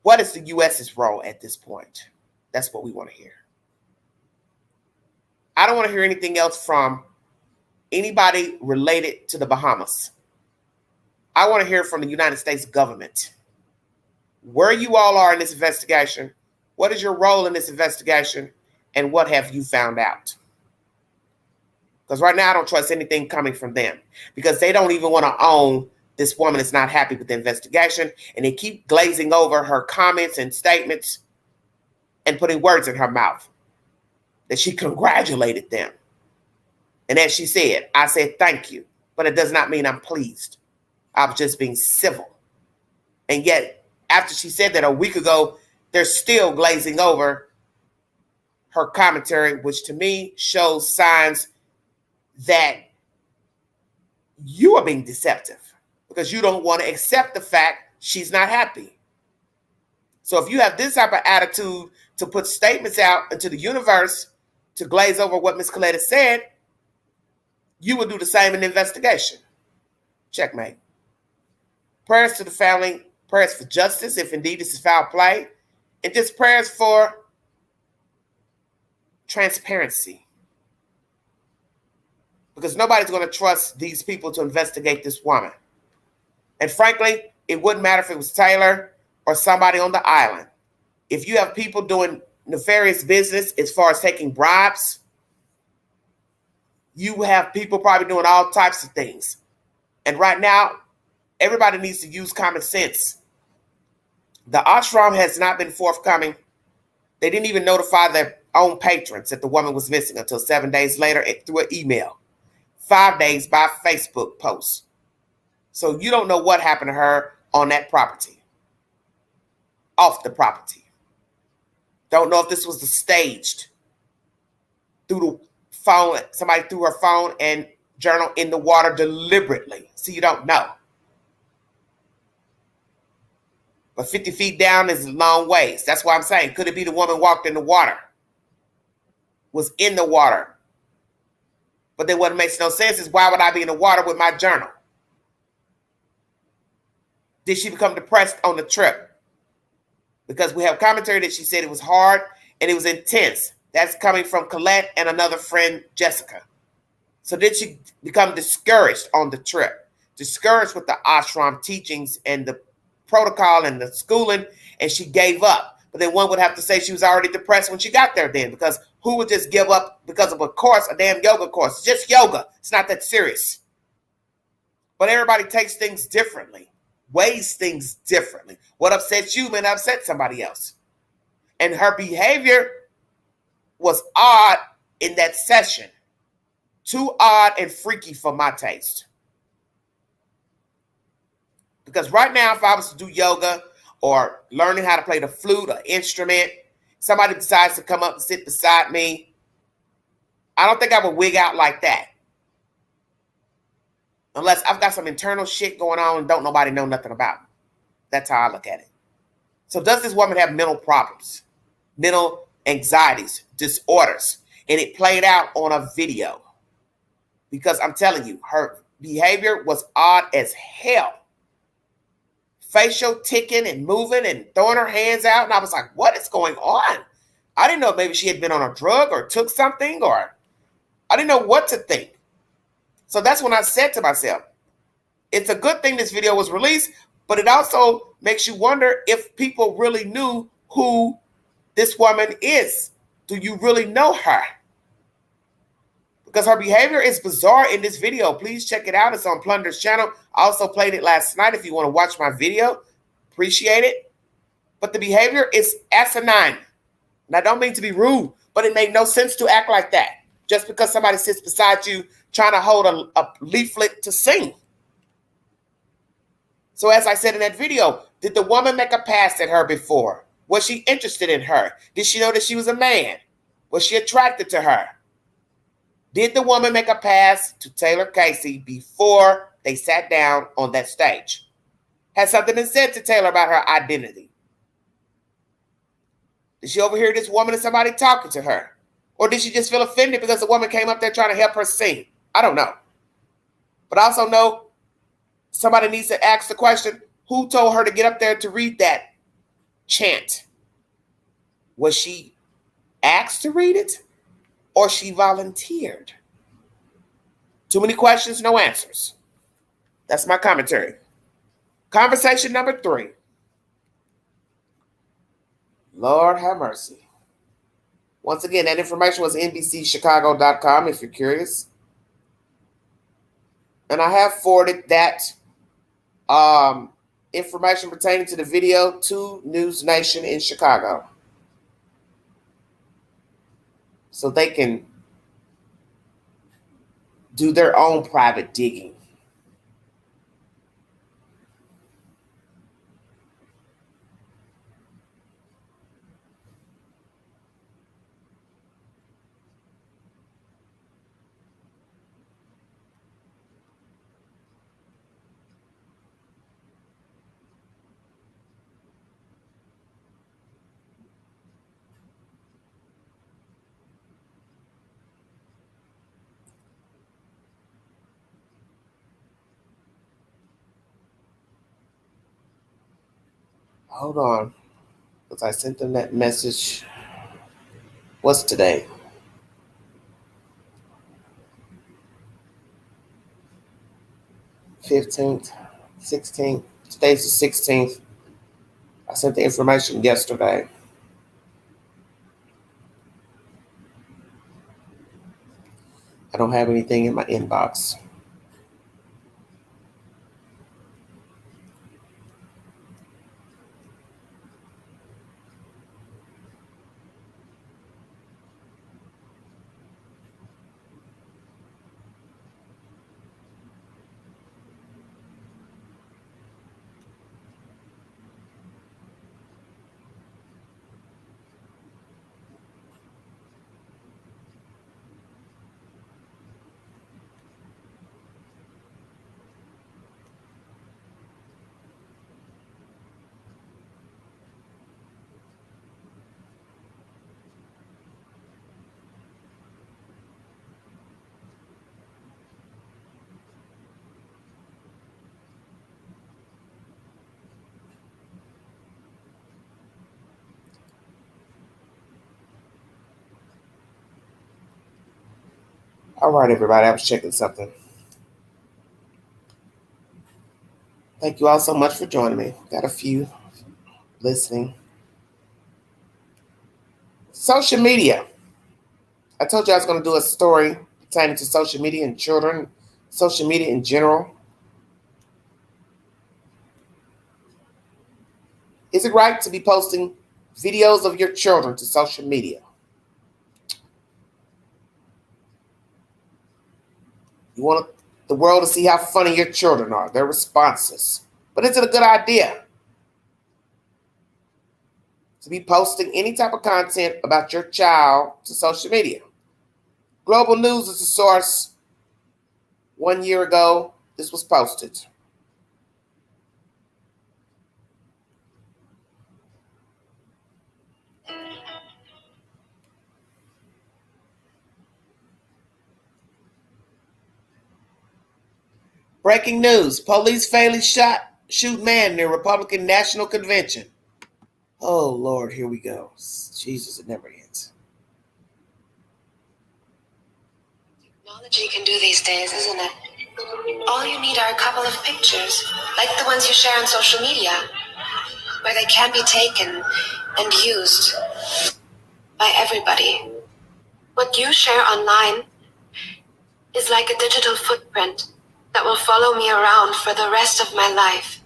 What is the U.S.'s role at this point? That's what we want to hear. I don't want to hear anything else from anybody related to the Bahamas. I want to hear from the United States government. Where you all are in this investigation, what is your role in this investigation, and what have you found out? Because right now I don't trust anything coming from them because they don't even want to own this woman is not happy with the investigation, and they keep glazing over her comments and statements and putting words in her mouth that she congratulated them. And as she said, I said thank you, but it does not mean I'm pleased. I was just being civil. And yet, after she said that a week ago, they're still glazing over her commentary, which to me shows signs that you are being deceptive because you don't want to accept the fact she's not happy. So if you have this type of attitude to put statements out into the universe to glaze over what Ms. Coletta said, you will do the same in the investigation. Checkmate. Prayers to the family, prayers for justice, if indeed this is foul play, and just prayers for transparency. Because nobody's going to trust these people to investigate this woman. And frankly, it wouldn't matter if it was Taylor or somebody on the island. If you have people doing nefarious business as far as taking bribes, you have people probably doing all types of things. And right now, everybody needs to use common sense. The ashram has not been forthcoming. They didn't even notify their own patrons that the woman was missing until 7 days later through an email. 5 days by Facebook post. So you don't know what happened to her on that property. Off the property. Don't know if this was staged through the phone. Somebody threw her phone and journal in the water deliberately. So you don't know. But 50 feet down is a long ways. That's why I'm saying, could it be the woman walked in the water? Was in the water. But then what makes no sense is why would I be in the water with my journal? Did she become depressed on the trip? Because we have commentary that she said it was hard and it was intense. That's coming from Colette and another friend, Jessica. So did she become discouraged on the trip? Discouraged with the ashram teachings and the protocol and the schooling, and she gave up. But then one would have to say she was already depressed when she got there then, because who would just give up because of a course, a damn yoga course? It's just yoga. It's not that serious. But everybody takes things differently, weighs things differently. What upsets you may not upset somebody else. And her behavior was odd in that session. Too odd and freaky for my taste. Because right now, if I was to do yoga or learning how to play the flute or instrument, somebody decides to come up and sit beside me, I don't think I would wig out like that. Unless I've got some internal shit going on and don't nobody know nothing about it. That's how I look at it. So does this woman have mental problems, mental anxieties, disorders? And it played out on a video. Because I'm telling you, her behavior was odd as hell. Facial ticking and moving and throwing her hands out. And I was like, what is going on? I didn't know if maybe she had been on a drug or took something, or I didn't know what to think. So that's when I said to myself, it's a good thing this video was released, but it also makes you wonder if people really knew who this woman is. Do you really know her? Because her behavior is bizarre in this video. Please check it out. It's on Plunder's channel. I also played it last night if you want to watch my video. Appreciate it. But the behavior is asinine. And I don't mean to be rude, but it made no sense to act like that. Just because somebody sits beside you trying to hold a leaflet to sing. So as I said in that video, did the woman make a pass at her before? Was she interested in her? Did she know that she was a man? Was she attracted to her? Did the woman make a pass to Taylor Casey before they sat down on that stage? Has something been said to Taylor about her identity? Did she overhear this woman and somebody talking to her? Or did she just feel offended because the woman came up there trying to help her sing? I don't know. But I also know somebody needs to ask the question, who told her to get up there to read that chant? Was she asked to read it or she volunteered? Too many questions, no answers. That's my commentary. Conversation number 3. Lord have mercy. Once again, that information was NBCChicago.com if you're curious. And I have forwarded that information pertaining to the video to News Nation in Chicago, so they can do their own private digging. Hold on, because I sent them that message. What's today? $15th, $16th. Today's the 16th. I sent the information yesterday. I don't have anything in my inbox. All right, everybody, I was checking something. Thank you all so much for joining me. Got a few listening. Social media. I told you I was going to do a story pertaining to social media and children, social media in general. Is it right to be posting videos of your children to social media? You want the world to see how funny your children are, their responses. But is it a good idea to be posting any type of content about your child to social media? Global News is the source. 1 year ago, this was posted. Breaking news. Police fatally shoot man near Republican National Convention. Oh, Lord, here we go. Jesus, it never ends. Technology can do these days, isn't it? All you need are a couple of pictures, like the ones you share on social media, where they can be taken and used by everybody. What you share online is like a digital footprint that will follow me around for the rest of my life.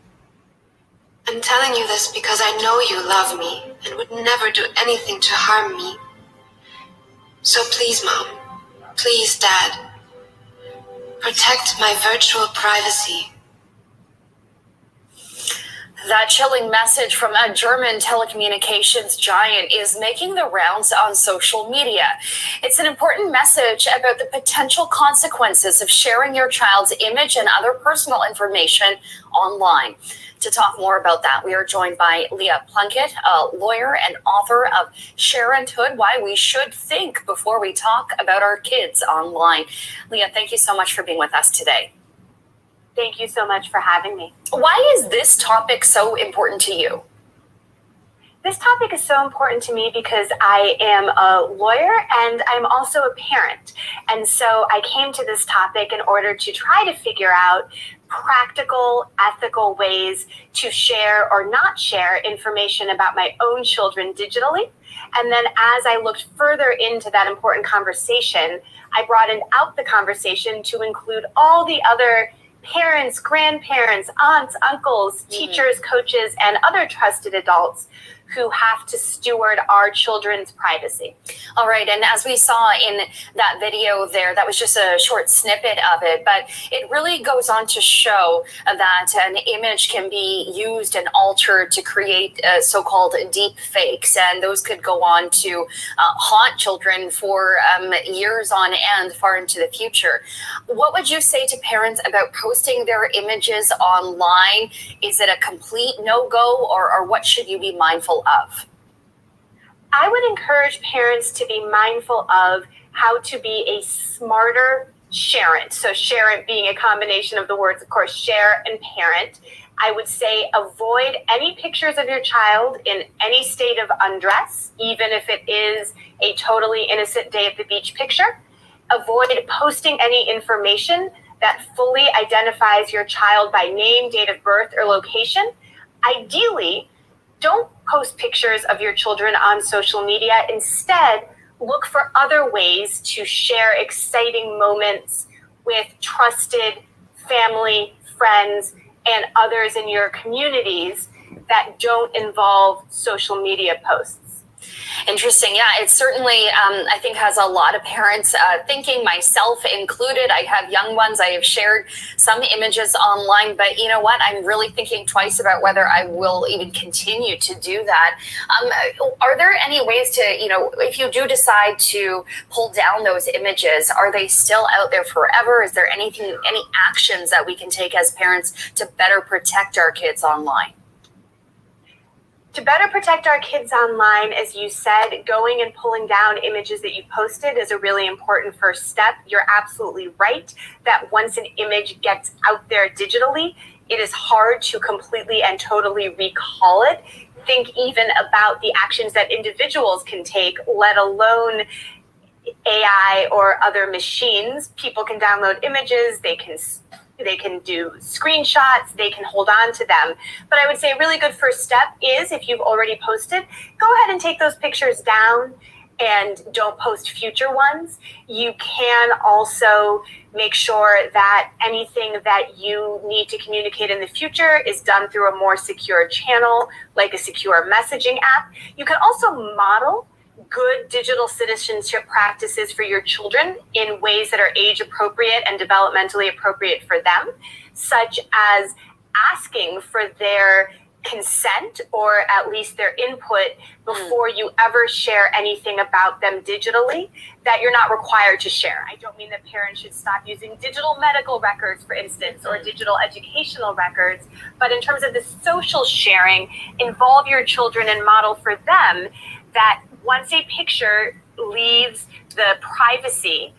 I'm telling you this because I know you love me and would never do anything to harm me. So please, Mom, please, Dad, protect my virtual privacy. That chilling message from a German telecommunications giant is making the rounds on social media. It's an important message about the potential consequences of sharing your child's image and other personal information online. To talk more about that, we are joined by Leah Plunkett, a lawyer and author of Sharenthood, Why We Should Think Before We Talk About Our Kids Online. Leah, thank you so much for being with us today. Thank you so much for having me. Why is this topic so important to you? This topic is so important to me because I am a lawyer and I'm also a parent. And so I came to this topic in order to try to figure out practical, ethical ways to share or not share information about my own children digitally. And then as I looked further into that important conversation, I broadened out the conversation to include all the other parents, grandparents, aunts, uncles, teachers, coaches, and other trusted adults who have to steward our children's privacy. All right, and as we saw in that video there, that was just a short snippet of it, but it really goes on to show that an image can be used and altered to create so-called deep fakes, and those could go on to haunt children for years on end, far into the future. What would you say to parents about posting their images online? Is it a complete no-go, or what should you be mindful of? I would encourage parents to be mindful of how to be a smarter sharent. So sharent being a combination of the words, of course, share and parent. I would say avoid any pictures of your child in any state of undress, even if it is a totally innocent day at the beach picture. Avoid posting any information that fully identifies your child by name, date of birth, or location. Ideally, don't post pictures of your children on social media. Instead, look for other ways to share exciting moments with trusted family, friends, and others in your communities that don't involve social media posts. Interesting. Yeah, it certainly, I think, has a lot of parents thinking, myself included. I have young ones. I have shared some images online, but you know what? I'm really thinking twice about whether I will even continue to do that. Are there any ways to, if you do decide to pull down those images, are they still out there forever? Is there any actions that we can take as parents to better protect our kids online? To better protect our kids online, as you said, going and pulling down images that you posted is a really important first step. You're absolutely right that once an image gets out there digitally, it is hard to completely and totally recall it. Think even about the actions that individuals can take, let alone AI or other machines. People can download images, they can do screenshots, they can hold on to them. But I would say a really good first step is, if you've already posted, go ahead and take those pictures down and don't post future ones. You can also make sure that anything that you need to communicate in the future is done through a more secure channel, like a secure messaging app. You can also model good digital citizenship practices for your children in ways that are age appropriate and developmentally appropriate for them, such as asking for their consent or at least their input before you ever share anything about them digitally that you're not required to share. I don't mean that parents should stop using digital medical records, for instance, or digital educational records, but in terms of the social sharing, involve your children and model for them that once a picture leaves the privacy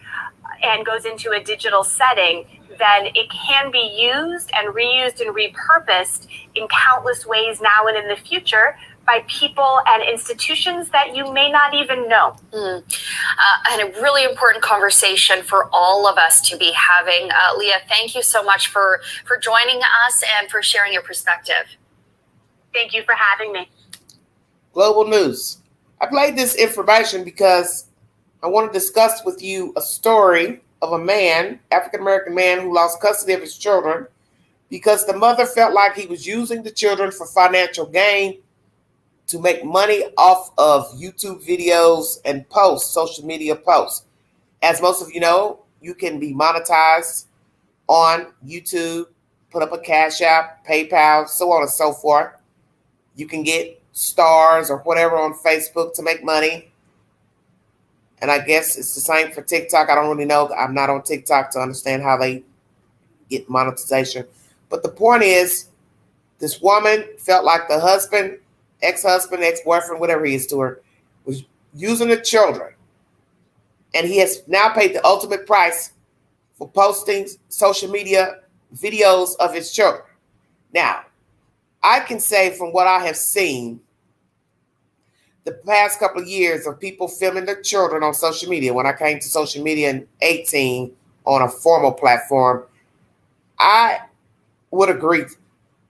and goes into a digital setting, then it can be used and reused and repurposed in countless ways now and in the future by people and institutions that you may not even know. And a really important conversation for all of us to be having. Leah, thank you so much for joining us and for sharing your perspective. Thank you for having me. Global news. I played this information because I want to discuss with you a story of a man, African-American man, who lost custody of his children because the mother felt like he was using the children for financial gain to make money off of YouTube videos and posts, social media posts. As most of you know, you can be monetized on YouTube, put up a Cash App, PayPal, so on and so forth. You can get stars or whatever on Facebook to make money. And I guess it's the same for TikTok. I don't really know. I'm not on TikTok to understand how they get monetization. But the point is, This woman felt like the husband, ex-husband, ex-boyfriend, whatever he is to her, was using the children. And he has now paid the ultimate price for posting social media videos of his children. Now, I can say from what I have seen the past couple of years of people filming their children on social media, when I came to social media in 2018 on a formal platform, I would agree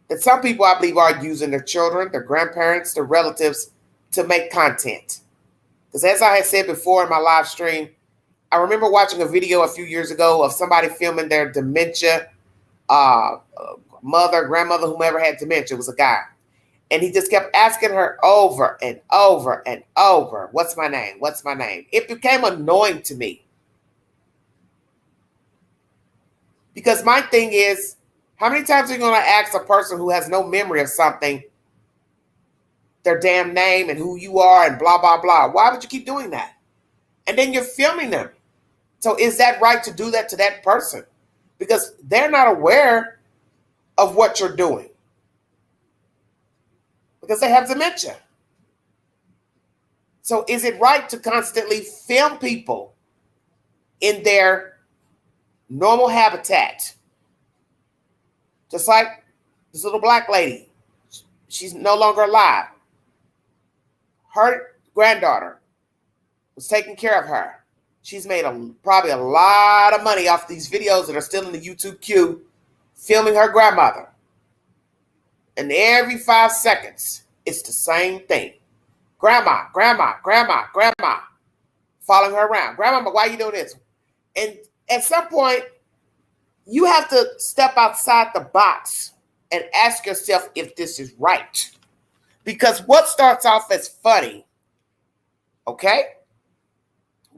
that some people, I believe, are using their children, their grandparents, their relatives to make content. Because as I had said before in my live stream, I remember watching a video a few years ago of somebody filming their dementia, mother, grandmother, whomever had dementia. It was a guy. And he just kept asking her over and over and over, what's my name? What's my name? It became annoying to me. Because my thing is, how many times are you going to ask a person who has no memory of something, their damn name and who you are and blah, blah, blah? Why would you keep doing that? And then you're filming them. So is that right to do that to that person? Because they're not aware of what you're doing. Because they have dementia. So is it right to constantly film people in their normal habitat? Just like this little black lady. She's no longer alive. Her granddaughter was taking care of her. She's made probably a lot of money off these videos that are still in the YouTube queue, filming her grandmother. And every 5 seconds, it's the same thing. Grandma, grandma, grandma, grandma. Following her around. Grandma, why are you doing this? And at some point, you have to step outside the box and ask yourself if this is right. Because what starts off as funny, okay?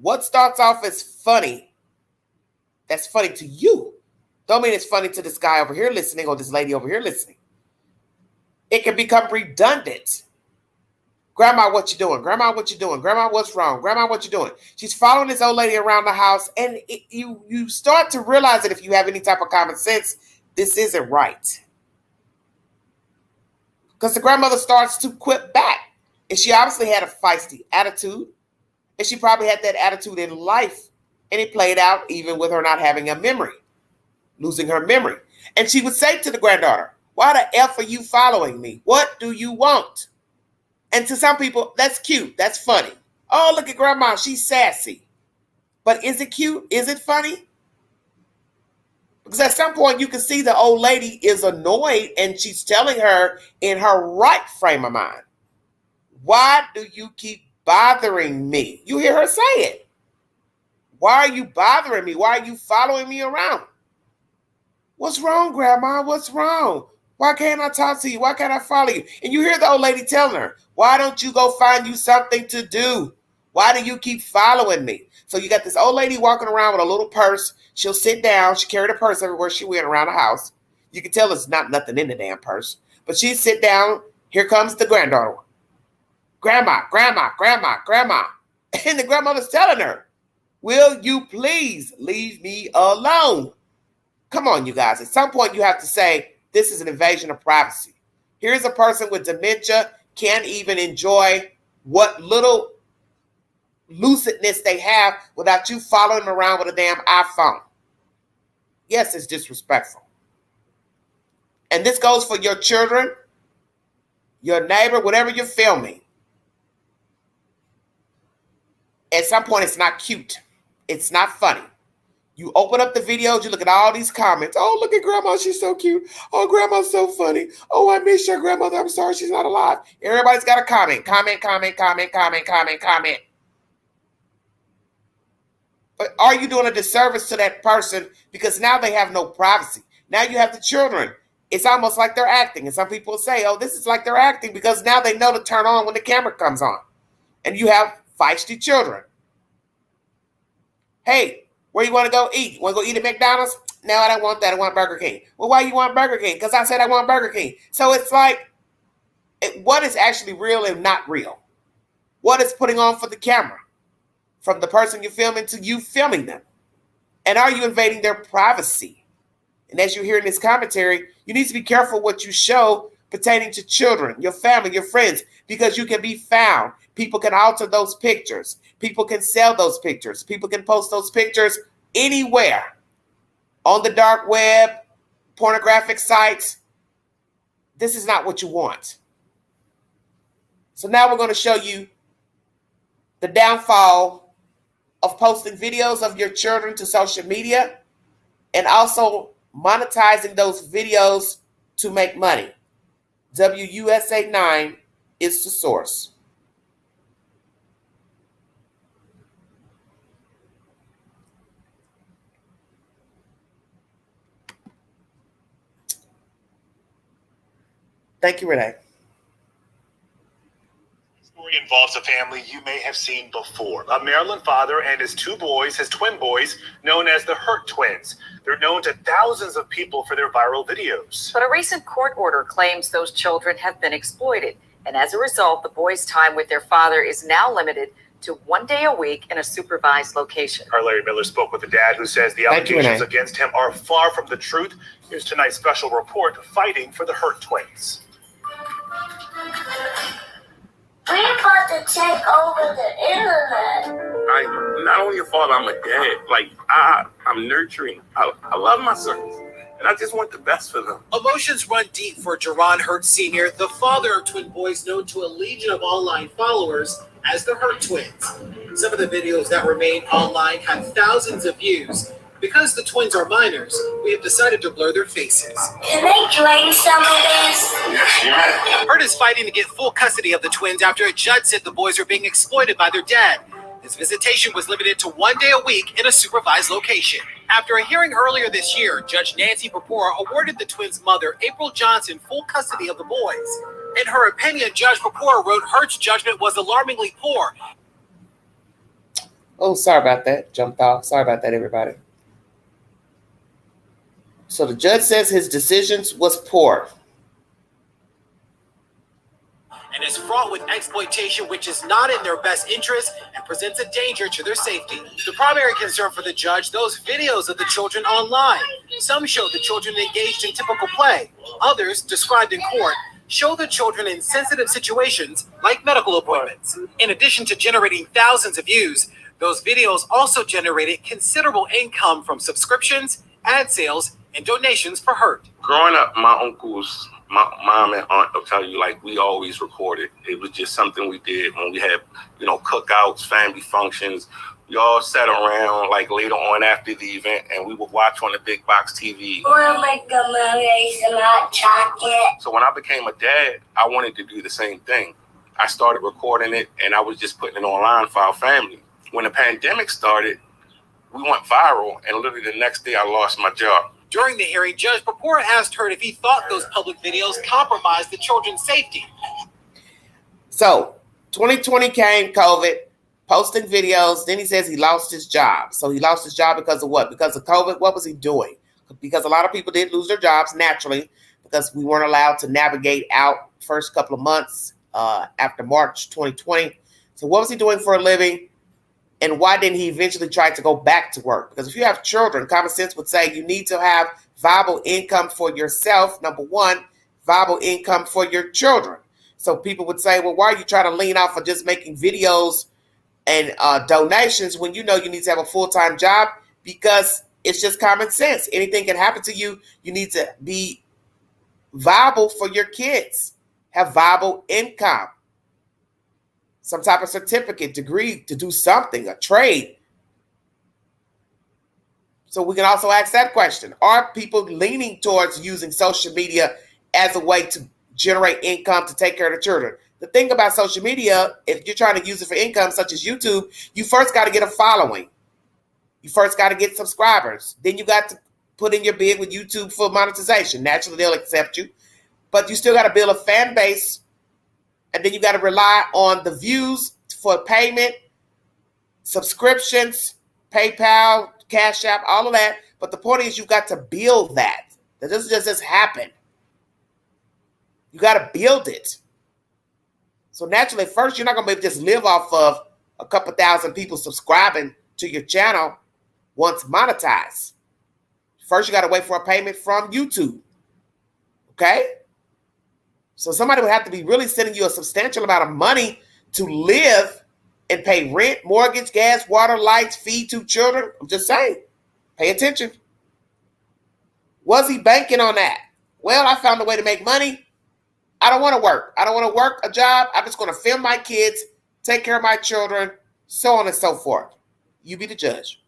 What starts off as funny, that's funny to you. Don't mean it's funny to this guy over here listening or this lady over here listening. It can become redundant. Grandma, what you doing? Grandma, what you doing? Grandma, what's wrong? Grandma, what you doing? She's following this old lady around the house, and you start to realize that if you have any type of common sense, this isn't right. Because the grandmother starts to quit back. And she obviously had a feisty attitude, and she probably had that attitude in life, and it played out even with her not having a memory, losing her memory. And she would say to the granddaughter, why the F are you following me? What do you want? And to some people, that's cute. That's funny. Oh, look at grandma. She's sassy. But is it cute? Is it funny? Because at some point, you can see the old lady is annoyed and she's telling her in her right frame of mind, why do you keep bothering me? You hear her say it. Why are you bothering me? Why are you following me around? What's wrong, grandma? What's wrong? Why can't I talk to you? Why can't I follow you? And you hear the old lady telling her, why don't you go find you something to do? Why do you keep following me? So you got this old lady walking around with a little purse. She'll sit down. She carried a purse everywhere she went around the house. You can tell there's not nothing in the damn purse. But she sit down. Here comes the granddaughter. Grandma, grandma, grandma, grandma. And the grandmother's telling her, will you please leave me alone? Come on, you guys. At some point, you have to say, this is an invasion of privacy. Here's a person with dementia, can't even enjoy what little lucidness they have without you following them around with a damn iPhone. Yes, it's disrespectful. And this goes for your children, your neighbor, whatever you're filming. At some point, it's not cute. It's not funny. You open up the videos, you look at all these comments. Oh, look at grandma, she's so cute. Oh, grandma's so funny. Oh, I miss your grandmother. I'm sorry she's not alive. Everybody's got a comment. Comment. But are you doing a disservice to that person? Because now they have no privacy. Now you have the children. It's almost like they're acting. And some people say, oh, this is like they're acting because now they know to turn on when the camera comes on. And you have feisty children. Hey, where you want to go eat? You want to go eat at McDonald's? No, I don't want that. I want Burger King. Well, why you want Burger King? Because I said I want Burger King. So it's like, what is actually real and not real? What is putting on for the camera? From the person you're filming to you filming them. And are you invading their privacy? And as you hear in this commentary, you need to be careful what you show pertaining to children, your family, your friends, because you can be found. People can alter those pictures. People can sell those pictures. People can post those pictures anywhere on the dark web, pornographic sites. This is not what you want. So now we're going to show you the downfall of posting videos of your children to social media and also monetizing those videos to make money. WUSA 9 is the source. Thank you, Renee. Story involves a family you may have seen before. A Maryland father and his two boys, his twin boys, known as the Hurtt twins. They're known to thousands of people for their viral videos. But a recent court order claims those children have been exploited. And as a result, the boys' time with their father is now limited to 1 day a week in a supervised location. Our Larry Miller spoke with the dad who says the allegations against him are far from the truth. Here's tonight's special report, Fighting for the Hurtt twins. We're about to take over the internet. I'm not only a father, I'm a dad. Like, I'm nurturing. I love my sons, and I just want the best for them. Emotions run deep for Jerron Hurtt Sr., the father of twin boys known to a legion of online followers as the Hurtt twins. Some of the videos that remain online have thousands of views. Because the twins are minors, we have decided to blur their faces. Can I drink some of this? Hurtt is fighting to get full custody of the twins after a judge said the boys are being exploited by their dad. His visitation was limited to 1 day a week in a supervised location. After a hearing earlier this year, Judge Nancy Papora awarded the twins' mother, April Johnson, full custody of the boys. In her opinion, Judge Papora wrote Hurt's judgment was alarmingly poor. Oh, sorry about that. Jumped off. Sorry about that, everybody. So the judge says his decisions was poor. And is fraught with exploitation, which is not in their best interest and presents a danger to their safety. The primary concern for the judge, those videos of the children online. Some show the children engaged in typical play. Others, described in court, show the children in sensitive situations like medical appointments. In addition to generating thousands of views, those videos also generated considerable income from subscriptions, ad sales, and donations for Hurtt. Growing up, my uncles, my mom and aunt will tell you, like, we always recorded. It was just something we did when we had, cookouts, family functions. We all sat around, like, later on after the event, and we would watch on the big box TV. Wanna make a movie, some hot chocolate? So when I became a dad, I wanted to do the same thing. I started recording it, and I was just putting it online for our family. When the pandemic started, we went viral, and literally the next day I lost my job. During the hearing, Judge Papora asked Hurtt if he thought those public videos compromised the children's safety. So 2020 came, COVID, posting videos. Then he says he lost his job. So he lost his job because of what? Because of COVID. What was he doing? Because a lot of people did lose their jobs naturally because we weren't allowed to navigate out first couple of months after March 2020. So what was he doing for a living? And why didn't he eventually try to go back to work? Because if you have children, common sense would say you need to have viable income for yourself, number one, viable income for your children. So people would say, well, why are you trying to lean off of just making videos and donations when you know you need to have a full-time job? Because it's just common sense. Anything can happen to you. You need to be viable for your kids, have viable income. Some type of certificate, degree to do something, a trade. So we can also ask that question. Are people leaning towards using social media as a way to generate income to take care of the children? The thing about social media, if you're trying to use it for income, such as YouTube, you first got to get a following. You first got to get subscribers. Then you got to put in your bid with YouTube for monetization. Naturally, they'll accept you. But you still got to build a fan base. And then you got to rely on the views for payment, subscriptions, PayPal, Cash App, all of that. But the point is you got to build that. That doesn't just happen. You got to build it. So naturally, first, you're not going to be able to just live off of a couple thousand people subscribing to your channel once monetized. First, you got to wait for a payment from YouTube. Okay? So somebody would have to be really sending you a substantial amount of money to live and pay rent, mortgage, gas, water, lights, feed 2 children. I'm just saying, pay attention. Was he banking on that? Well, I found a way to make money. I don't want to work. I don't want to work a job. I'm just going to film my kids, take care of my children, so on and so forth. You be the judge.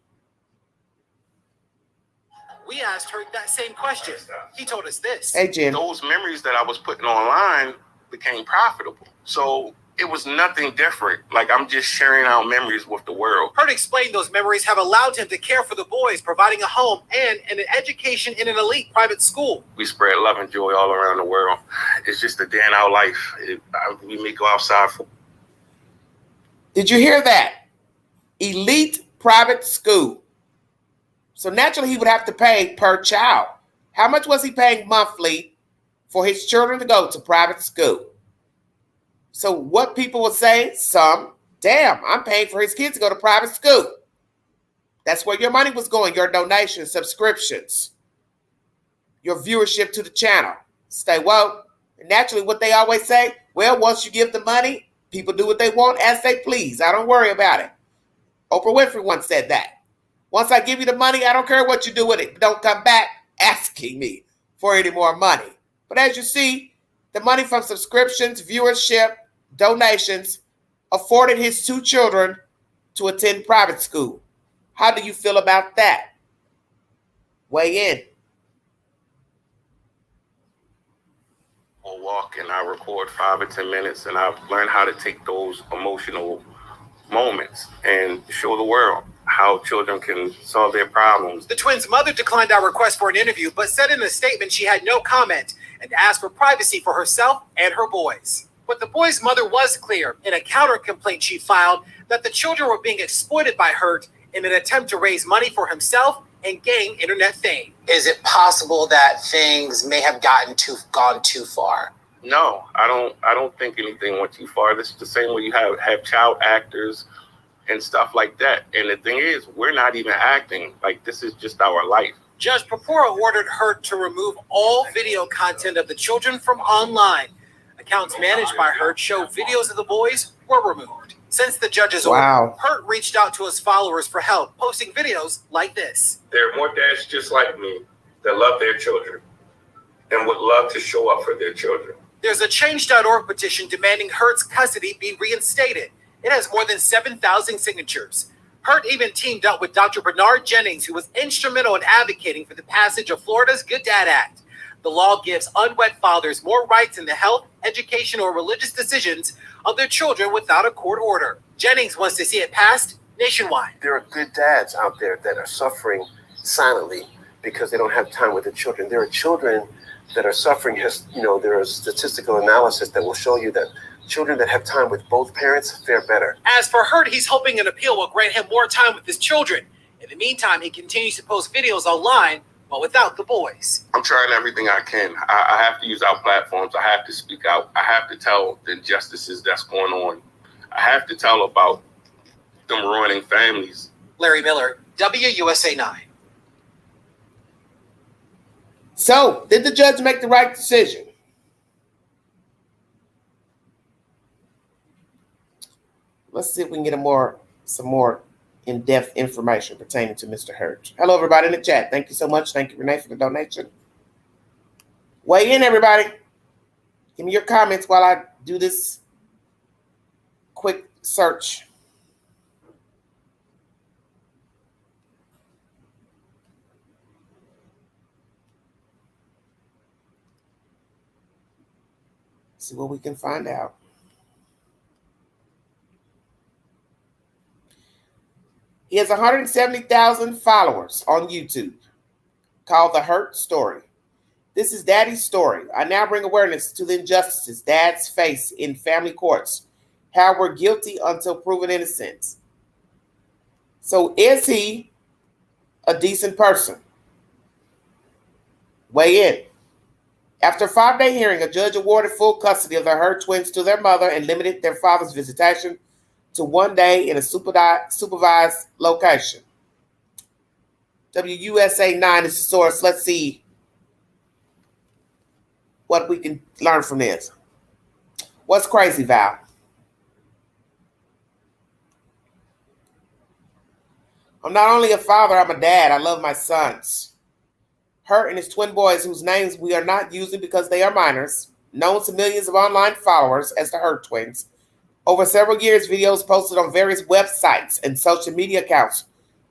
We asked her that same question. He told us this. Hey, Jen. Those memories that I was putting online became profitable. So it was nothing different. Like, I'm just sharing out memories with the world. Hurtt explained those memories have allowed him to care for the boys, providing a home and an education in an elite private school. We spread love and joy all around the world. It's just a day in our life. We may go outside for. Did you hear that? Elite private school. So naturally, he would have to pay per child. How much was he paying monthly for his children to go to private school? So what people would say, some, damn, I'm paying for his kids to go to private school. That's where your money was going, your donations, subscriptions, your viewership to the channel. Stay woke. And naturally, what they always say, well, once you give the money, people do what they want as they please. I don't worry about it. Oprah Winfrey once said that. Once I give you the money, I don't care what you do with it. Don't come back asking me for any more money. But as you see, the money from subscriptions, viewership, donations afforded his 2 children to attend private school. How do you feel about that? Weigh in. I'll walk and I record 5 or 10 minutes, and I've learned how to take those emotional moments and show the world how children can solve their problems. The twins' mother declined our request for an interview, but said in a statement she had no comment and asked for privacy for herself and her boys. But the boys' mother was clear in a counter complaint she filed that the children were being exploited by Hurtt in an attempt to raise money for himself and gain internet fame. Is it possible that things may have gone too far? No, I don't think anything went too far. This is the same way you have child actors and stuff like that. And the thing is, we're not even acting. Like, this is just our life. Judge Papora ordered Hurtt to remove all video content of the children from online. Accounts managed by Hurtt show videos of the boys were removed. Since the judge's order, Hurtt reached out to his followers for help, posting videos like this. There are more dads just like me that love their children and would love to show up for their children. There's a Change.org petition demanding Hurtt's custody be reinstated. It has more than 7,000 signatures. Hurtt even teamed up with Dr. Bernard Jennings, who was instrumental in advocating for the passage of Florida's Good Dad Act. The law gives unwed fathers more rights in the health, education, or religious decisions of their children without a court order. Jennings wants to see it passed nationwide. There are good dads out there that are suffering silently because they don't have time with their children. There are children that are suffering. There is statistical analysis that will show you that children that have time with both parents fare better. As for Hurtt, he's hoping an appeal will grant him more time with his children. In the meantime, he continues to post videos online, but without the boys. I'm trying everything I can. I have to use our platforms. I have to speak out. I have to tell the injustices that's going on. I have to tell about them ruining families. Larry Miller, WUSA 9. So, did the judge make the right decision? Let's see if we can get some more in-depth information pertaining to Mr. Hurtt. Hello, everybody in the chat. Thank you so much. Thank you, Renee, for the donation. Weigh in, everybody. Give me your comments while I do this quick search. See what we can find out. He has 170,000 followers on YouTube called The Hurtt Story. This is Daddy's story. I now bring awareness to the injustices dads face in family courts, how we're guilty until proven innocent. So is he a decent person? Weigh in. After a 5-day hearing, a judge awarded full custody of the Hurtt twins to their mother and limited their father's visitation to 1 day in a supervised location. WUSA 9 is the source. Let's see what we can learn from this. What's crazy, Val? I'm not only a father, I'm a dad. I love my sons. Hurtt and his twin boys, whose names we are not using because they are minors, known to millions of online followers as the Hurtt twins. Over several years, videos posted on various websites and social media accounts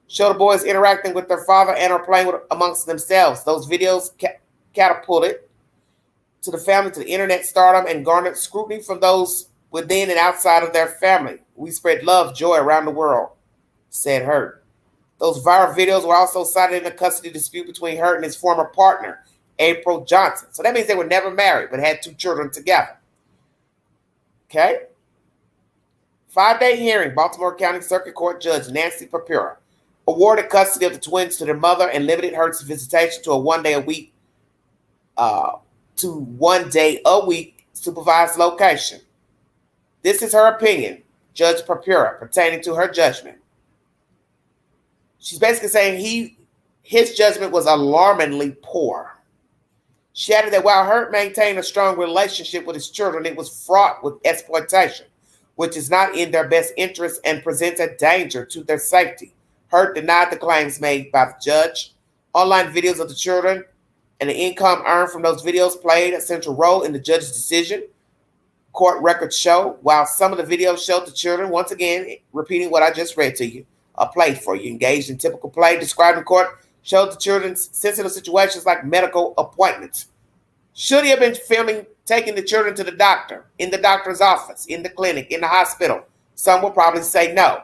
show the boys interacting with their father and are playing amongst themselves. Those videos catapulted to the family to the internet stardom and garnered scrutiny from those within and outside of their family. We spread love, joy around the world, said Hurtt. Those viral videos were also cited in a custody dispute between Hurtt and his former partner, April Johnson. So that means they were never married, but had 2 children together. Okay? 5-day hearing, Baltimore County Circuit Court Judge Nancy Papura awarded custody of the twins to their mother and limited Hurtt's visitation to a 1 day a week supervised location. This is her opinion, Judge Papura, pertaining to her judgment. She's basically saying his judgment was alarmingly poor. She added that while Hurtt maintained a strong relationship with his children, it was fraught with exploitation, which is not in their best interest and presents a danger to their safety. Hurtt denied the claims made by the judge. Online videos of the children and the income earned from those videos played a central role in the judge's decision. Court records show, while some of the videos showed the children, once again, repeating what I just read to you, played for you, engaged in typical play described in court, showed the children's sensitive situations like medical appointments. Should he have been filming taking the children to the doctor, in the doctor's office, in the clinic, in the hospital? Some will probably say no.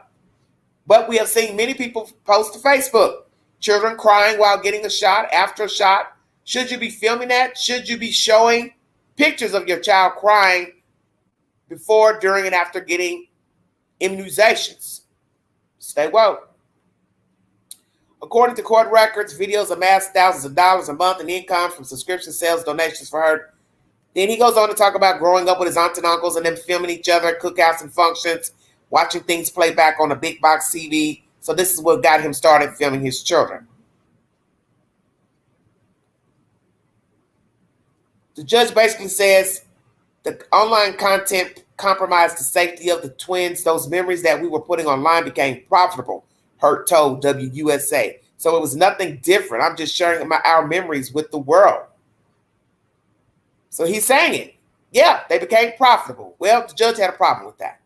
But we have seen many people post to Facebook, children crying while getting a shot, after a shot. Should you be filming that? Should you be showing pictures of your child crying before, during, and after getting immunizations? Stay woke. According to court records, videos amassed thousands of dollars a month in income from subscription sales, donations for Hurtt. Then he goes on to talk about growing up with his aunts and uncles and them filming each other at cookouts and functions, watching things play back on a big box TV. So this is what got him started filming his children. The judge basically says the online content compromised the safety of the twins. Those memories that we were putting online became profitable, Hurtt told WUSA. So it was nothing different. I'm just sharing our memories with the world. So he's saying it. Yeah, they became profitable. Well, the judge had a problem with that.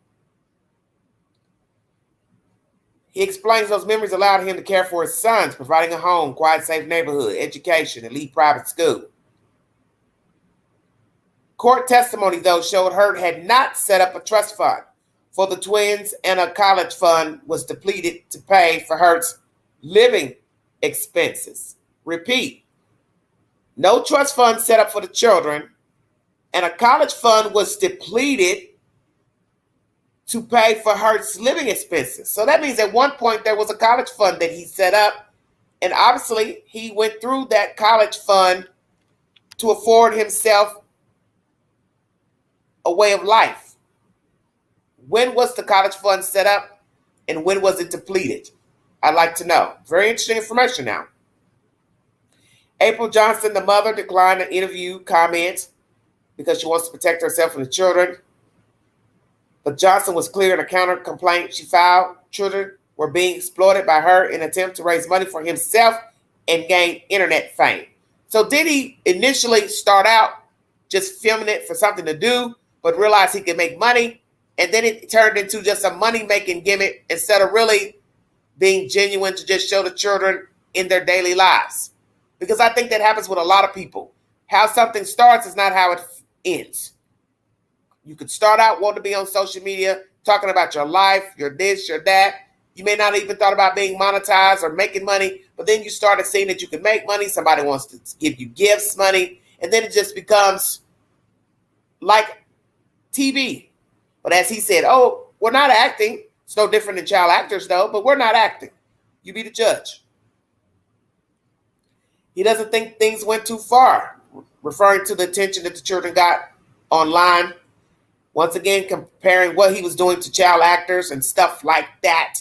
He explains those memories allowed him to care for his sons, providing a home, quiet, safe neighborhood, education, elite private school. Court testimony, though, showed Hurtt had not set up a trust fund for the twins, and a college fund was depleted to pay for Hurtt's living expenses. Repeat, no trust fund set up for the children, and a college fund was depleted to pay for Hurtt's living expenses. So that means at one point there was a college fund that he set up, and obviously he went through that college fund to afford himself a way of life. When was the college fund set up, and when was it depleted? I'd like to know. Very interesting information now. April Johnson, the mother, declined an interview comment because she wants to protect herself and the children. But Johnson was clear in a counter complaint she filed. Children were being exploited by her in an attempt to raise money for himself and gain internet fame. So did he initially start out just filming it for something to do, but realized he could make money, and then it turned into just a money-making gimmick instead of really being genuine to just show the children in their daily lives? Because I think that happens with a lot of people. How something starts is not how it ends. You could start out wanting to be on social media, talking about your life, your this, your that. You may not even thought about being monetized or making money, but then you started seeing that you can make money. Somebody wants to give you gifts, money, and then it just becomes like TV. But as he said, oh, we're not acting. It's no different than child actors, though, but we're not acting. You be the judge. He doesn't think things went too far, referring to the attention that the children got online. Once again, comparing what he was doing to child actors and stuff like that.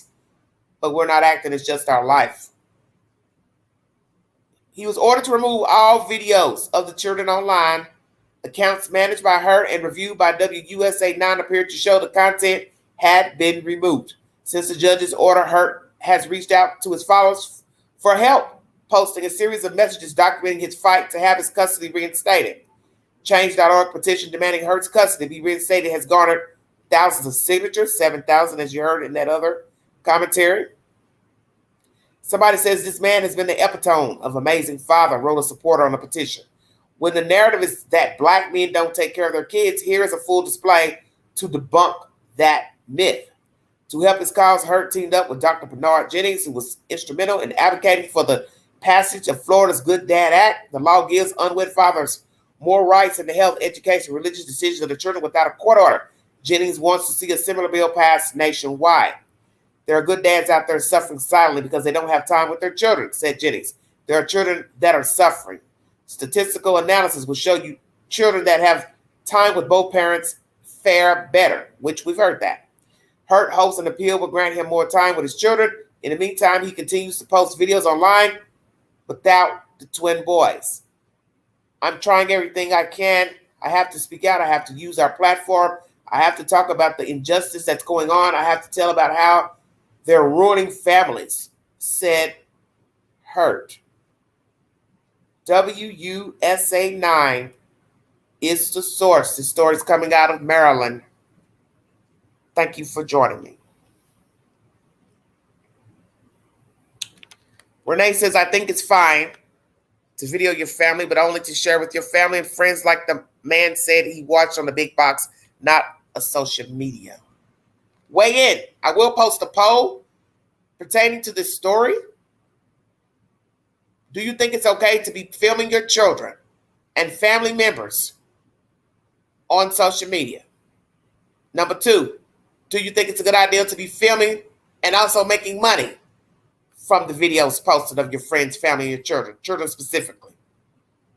But we're not acting, it's just our life. He was ordered to remove all videos of the children online Accounts managed by her and reviewed by WUSA 9 appeared to show the content had been removed. Since the judge's order, Hurtt has reached out to his followers for help, posting a series of messages documenting his fight to have his custody reinstated. Change.org petition demanding Hurtt's custody be reinstated has garnered thousands of signatures, 7,000 as you heard in that other commentary. Somebody says this man has been the epitome of amazing father, wrote a supporter on the petition. When the narrative is that black men don't take care of their kids, here is a full display to debunk that myth. To help his cause, Hurtt teamed up with Dr. Bernard Jennings, who was instrumental in advocating for the passage of Florida's Good Dad Act. The law gives unwed fathers more rights in the health, education, religious decisions of their children without a court order. Jennings wants to see a similar bill passed nationwide. There are good dads out there suffering silently because they don't have time with their children, said Jennings. There are children that are suffering. Statistical analysis will show you children that have time with both parents fare better, which we've heard that. Hurtt hopes an appeal will grant him more time with his children. In the meantime, he continues to post videos online without the twin boys. I'm trying everything I can. I have to speak out. I have to use our platform. I have to talk about the injustice that's going on. I have to tell about how they're ruining families, said Hurtt. WUSA 9 is the source. The story is coming out of Maryland. Thank you for joining me. Renee says, I think it's fine to video your family, but only to share with your family and friends like the man said he watched on the big box, not a social media. Weigh in. I will post a poll pertaining to this story. Do you think it's okay to be filming your children and family members on social media? Number 2, do you think it's a good idea to be filming and also making money from the videos posted of your friends, family, and your children specifically?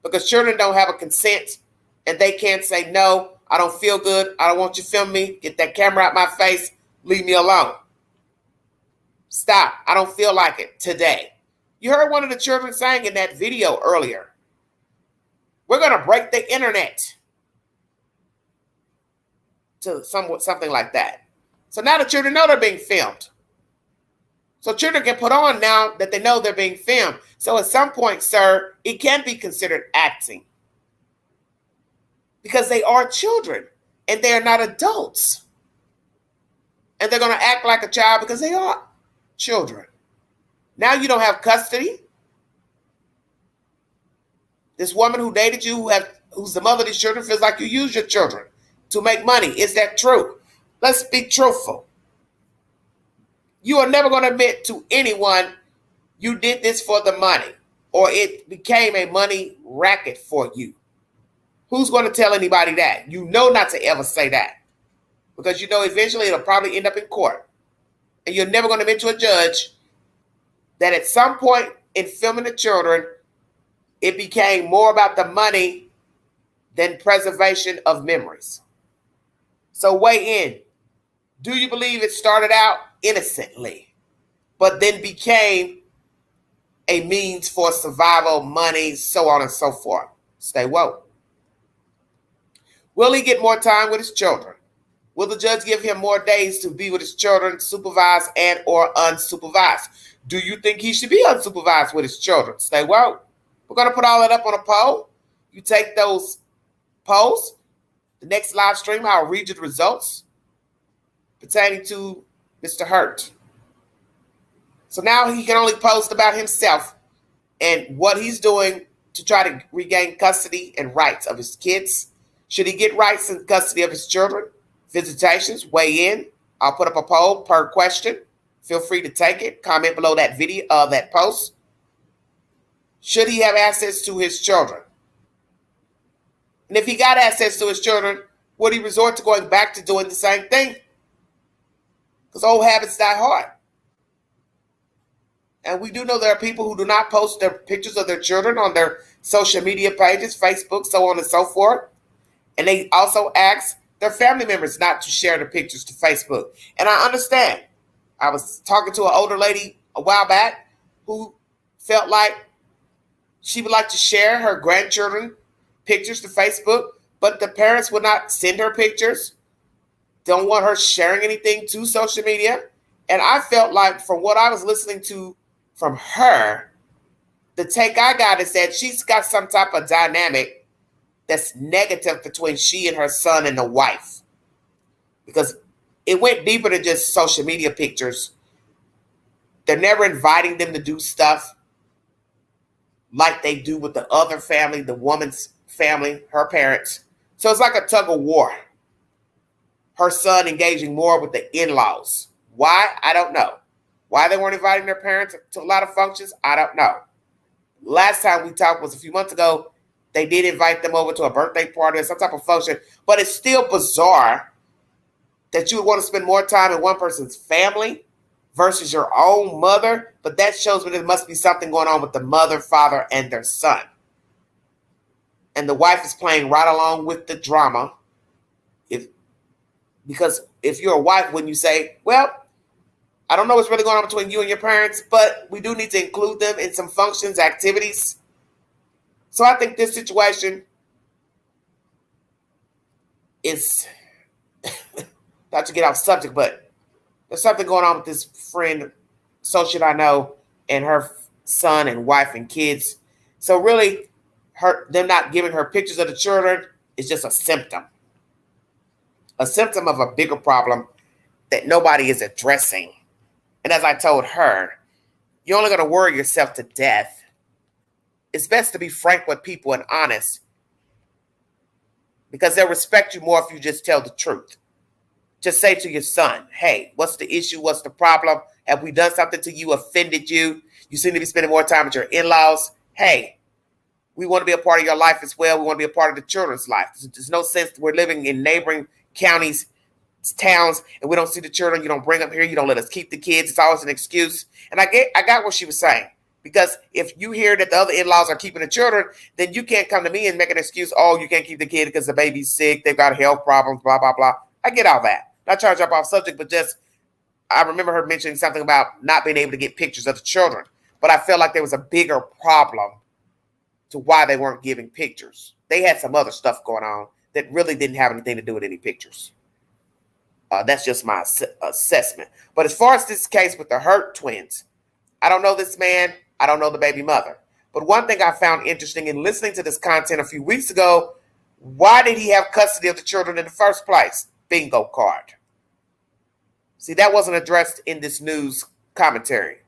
Because children don't have a consent and they can't say, no, I don't feel good. I don't want you to film me. Get that camera out my face. Leave me alone. Stop. I don't feel like it today. You heard one of the children saying in that video earlier, we're going to break the internet. To something like that. So now the children know they're being filmed. So children can put on now that they know they're being filmed. So at some point, sir, it can be considered acting. Because they are children and they are not adults. And they're going to act like a child because they are children. Now you don't have custody. This woman who dated you, who's the mother of these children, feels like you use your children to make money. Is that true? Let's be truthful. You are never going to admit to anyone you did this for the money or it became a money racket for you. Who's going to tell anybody that? You know not to ever say that because you know eventually it'll probably end up in court. And you're never going to admit to a judge that at some point in filming the children, it became more about the money than preservation of memories. So weigh in. Do you believe it started out innocently, but then became a means for survival, money, so on and so forth? Stay woke. Will he get more time with his children? Will the judge give him more days to be with his children, supervised and or unsupervised? Do you think he should be unsupervised with his children? Stay woke. We're going to put all that up on a poll. You take those polls. The next live stream, I'll read you the results pertaining to Mr. Hurtt. So now he can only post about himself and what he's doing to try to regain custody and rights of his kids. Should he get rights and custody of his children? Visitations, weigh in. I'll put up a poll per question. Feel free to take it. Comment below that video, that post. Should he have access to his children? And if he got access to his children, would he resort to going back to doing the same thing? Because old habits die hard. And we do know there are people who do not post their pictures of their children on their social media pages, Facebook, so on and so forth. And they also ask their family members not to share the pictures to Facebook. And I understand. I was talking to an older lady a while back who felt like she would like to share her grandchildren pictures to Facebook, but the parents would not send her pictures, don't want her sharing anything to social media. And I felt like from what I was listening to from her, the take I got is that she's got some type of dynamic that's negative between she and her son and the wife. Because it went deeper than just social media pictures. They're never inviting them to do stuff like they do with the other family, the woman's family, her parents. So it's like a tug of war. Her son engaging more with the in-laws. Why? I don't know. Why they weren't inviting their parents to a lot of functions? I don't know. Last time we talked was a few months ago. They did invite them over to a birthday party or some type of function. But it's still bizarre that you would want to spend more time in one person's family versus your own mother. But that shows me there must be something going on with the mother, father, and their son. And the wife is playing right along with the drama. Because if you're a wife, wouldn't you say, well, I don't know what's really going on between you and your parents, but we do need to include them in some functions, activities. So I think this situation is, not to get off subject, but there's something going on with this friend, associate I know, and her son and wife and kids. So really, them not giving her pictures of the children is just a symptom of a bigger problem that nobody is addressing. And as I told her, you're only going to worry yourself to death. It's best to be frank with people and honest, because they'll respect you more if you just tell the truth. Just say to your son, hey, what's the issue? What's the problem? Have we done something to you, offended you? You seem to be spending more time with your in-laws. Hey, we want to be a part of your life as well. We want to be a part of the children's life. There's no sense we're living in neighboring counties, towns, and we don't see the children. You don't bring them here. You don't let us keep the kids. It's always an excuse. And I got what she was saying. Because if you hear that the other in-laws are keeping the children, then you can't come to me and make an excuse. Oh, you can't keep the kid because the baby's sick. They've got health problems, blah, blah, blah. I get all that. Not trying to jump off subject, but just I remember her mentioning something about not being able to get pictures of the children. But I felt like there was a bigger problem to why they weren't giving pictures. They had some other stuff going on that really didn't have anything to do with any pictures. That's just my assessment. But as far as this case with the Hurtt twins, I don't know this man. I don't know the baby mother. But one thing I found interesting in listening to this content a few weeks ago, why did he have custody of the children in the first place? Bingo card. See, that wasn't addressed in this news commentary.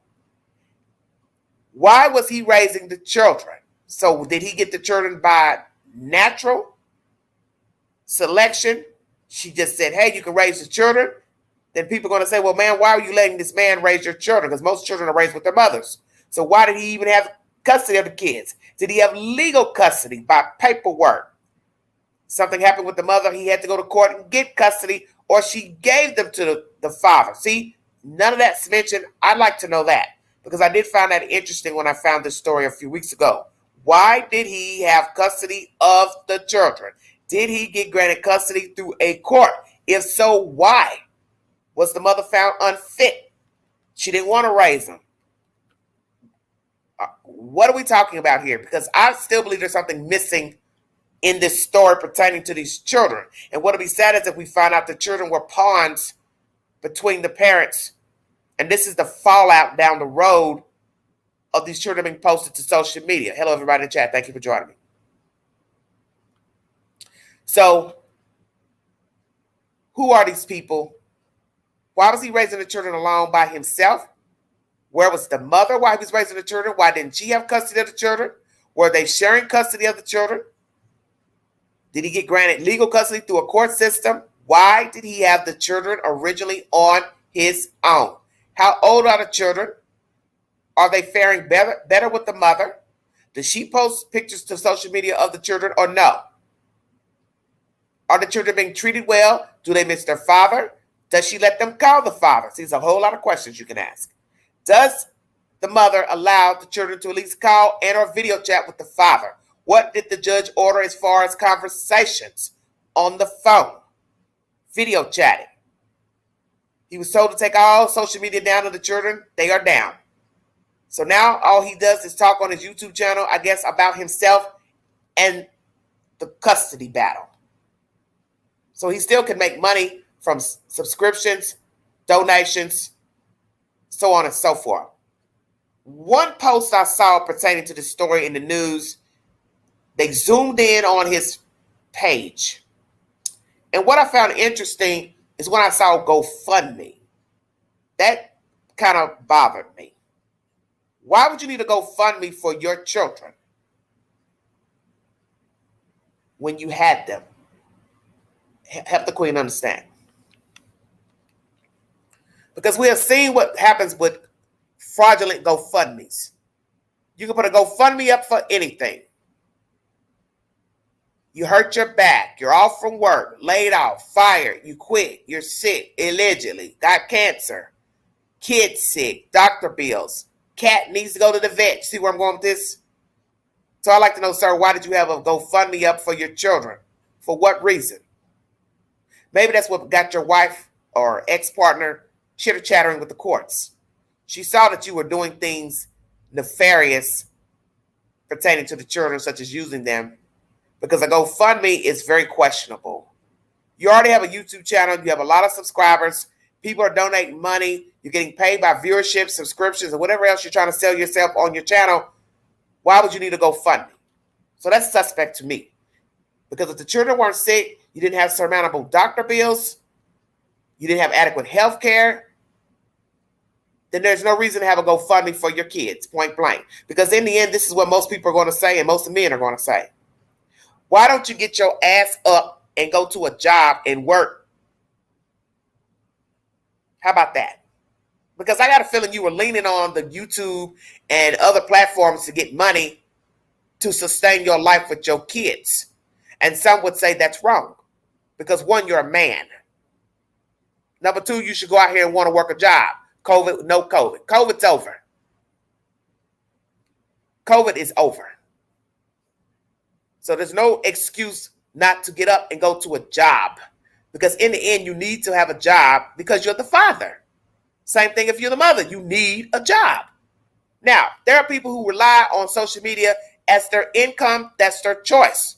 Why was he raising the children? So did he get the children by natural selection? She just said, hey, you can raise the children. Then people are going to say, well, man, why are you letting this man raise your children? Because most children are raised with their mothers. So why did he even have custody of the kids? Did he have legal custody by paperwork? Something happened with the mother. He had to go to court and get custody, or she gave them to the father. See, none of that's mentioned. I'd like to know that, because I did find that interesting when I found this story a few weeks ago. Why did he have custody of the children? Did he get granted custody through a court? If so, why? Was the mother found unfit? She didn't want to raise them. What are we talking about here? Because I still believe there's something missing in this story pertaining to these children. And what would be sad is if we find out the children were pawns between the parents. And this is the fallout down the road of these children being posted to social media. Hello, everybody in the chat. Thank you for joining me. So, who are these people? Why was he raising the children alone by himself? Where was the mother while he was raising the children? Why didn't she have custody of the children? Were they sharing custody of the children? Did he get granted legal custody through a court system? Why did he have the children originally on his own? How old are the children? Are they faring better with the mother? Does she post pictures to social media of the children or no? Are the children being treated well? Do they miss their father? Does she let them call the father? See, there's a whole lot of questions you can ask. Does the mother allow the children to at least call and or video chat with the father? What did the judge order as far as conversations on the phone? Video chatting. He was told to take all social media down to the children. They are down. So now all he does is talk on his YouTube channel, I guess, about himself and the custody battle. So he still can make money from subscriptions, donations, so on and so forth. One post I saw pertaining to the story in the news, they zoomed in on his page. And what I found interesting is when I saw GoFundMe. That kind of bothered me. Why would you need a GoFundMe for your children when you had them? Help the Queen understand. Because we have seen what happens with fraudulent GoFundMes. You can put a GoFundMe up for anything. You hurt your back, you're off from work, laid off, fired, you quit, you're sick, allegedly, got cancer, kid sick, doctor bills, cat needs to go to the vet. See where I'm going with this? So I'd like to know, sir, why did you have a GoFundMe up for your children? For what reason? Maybe that's what got your wife or ex-partner chitter-chattering with the courts. She saw that you were doing things nefarious pertaining to the children, such as using them, because a GoFundMe is very questionable. You already have a YouTube channel. You have a lot of subscribers. People are donating money. You're getting paid by viewership, subscriptions, and whatever else you're trying to sell yourself on your channel. Why would you need a GoFundMe? So that's suspect to me. Because if the children weren't sick, you didn't have surmountable doctor bills, you didn't have adequate health care, then there's no reason to have a GoFundMe for your kids, point blank. Because in the end, this is what most people are going to say and most men are going to say. Why don't you get your ass up and go to a job and work? How about that? Because I got a feeling you were leaning on the YouTube and other platforms to get money to sustain your life with your kids. And some would say that's wrong. Because one, you're a man. Number two, you should go out here and want to work a job. COVID, no COVID. COVID's over. COVID is over. So there's no excuse not to get up and go to a job. Because in the end, you need to have a job because you're the father. Same thing if you're the mother. You need a job. Now, there are people who rely on social media as their income. That's their choice.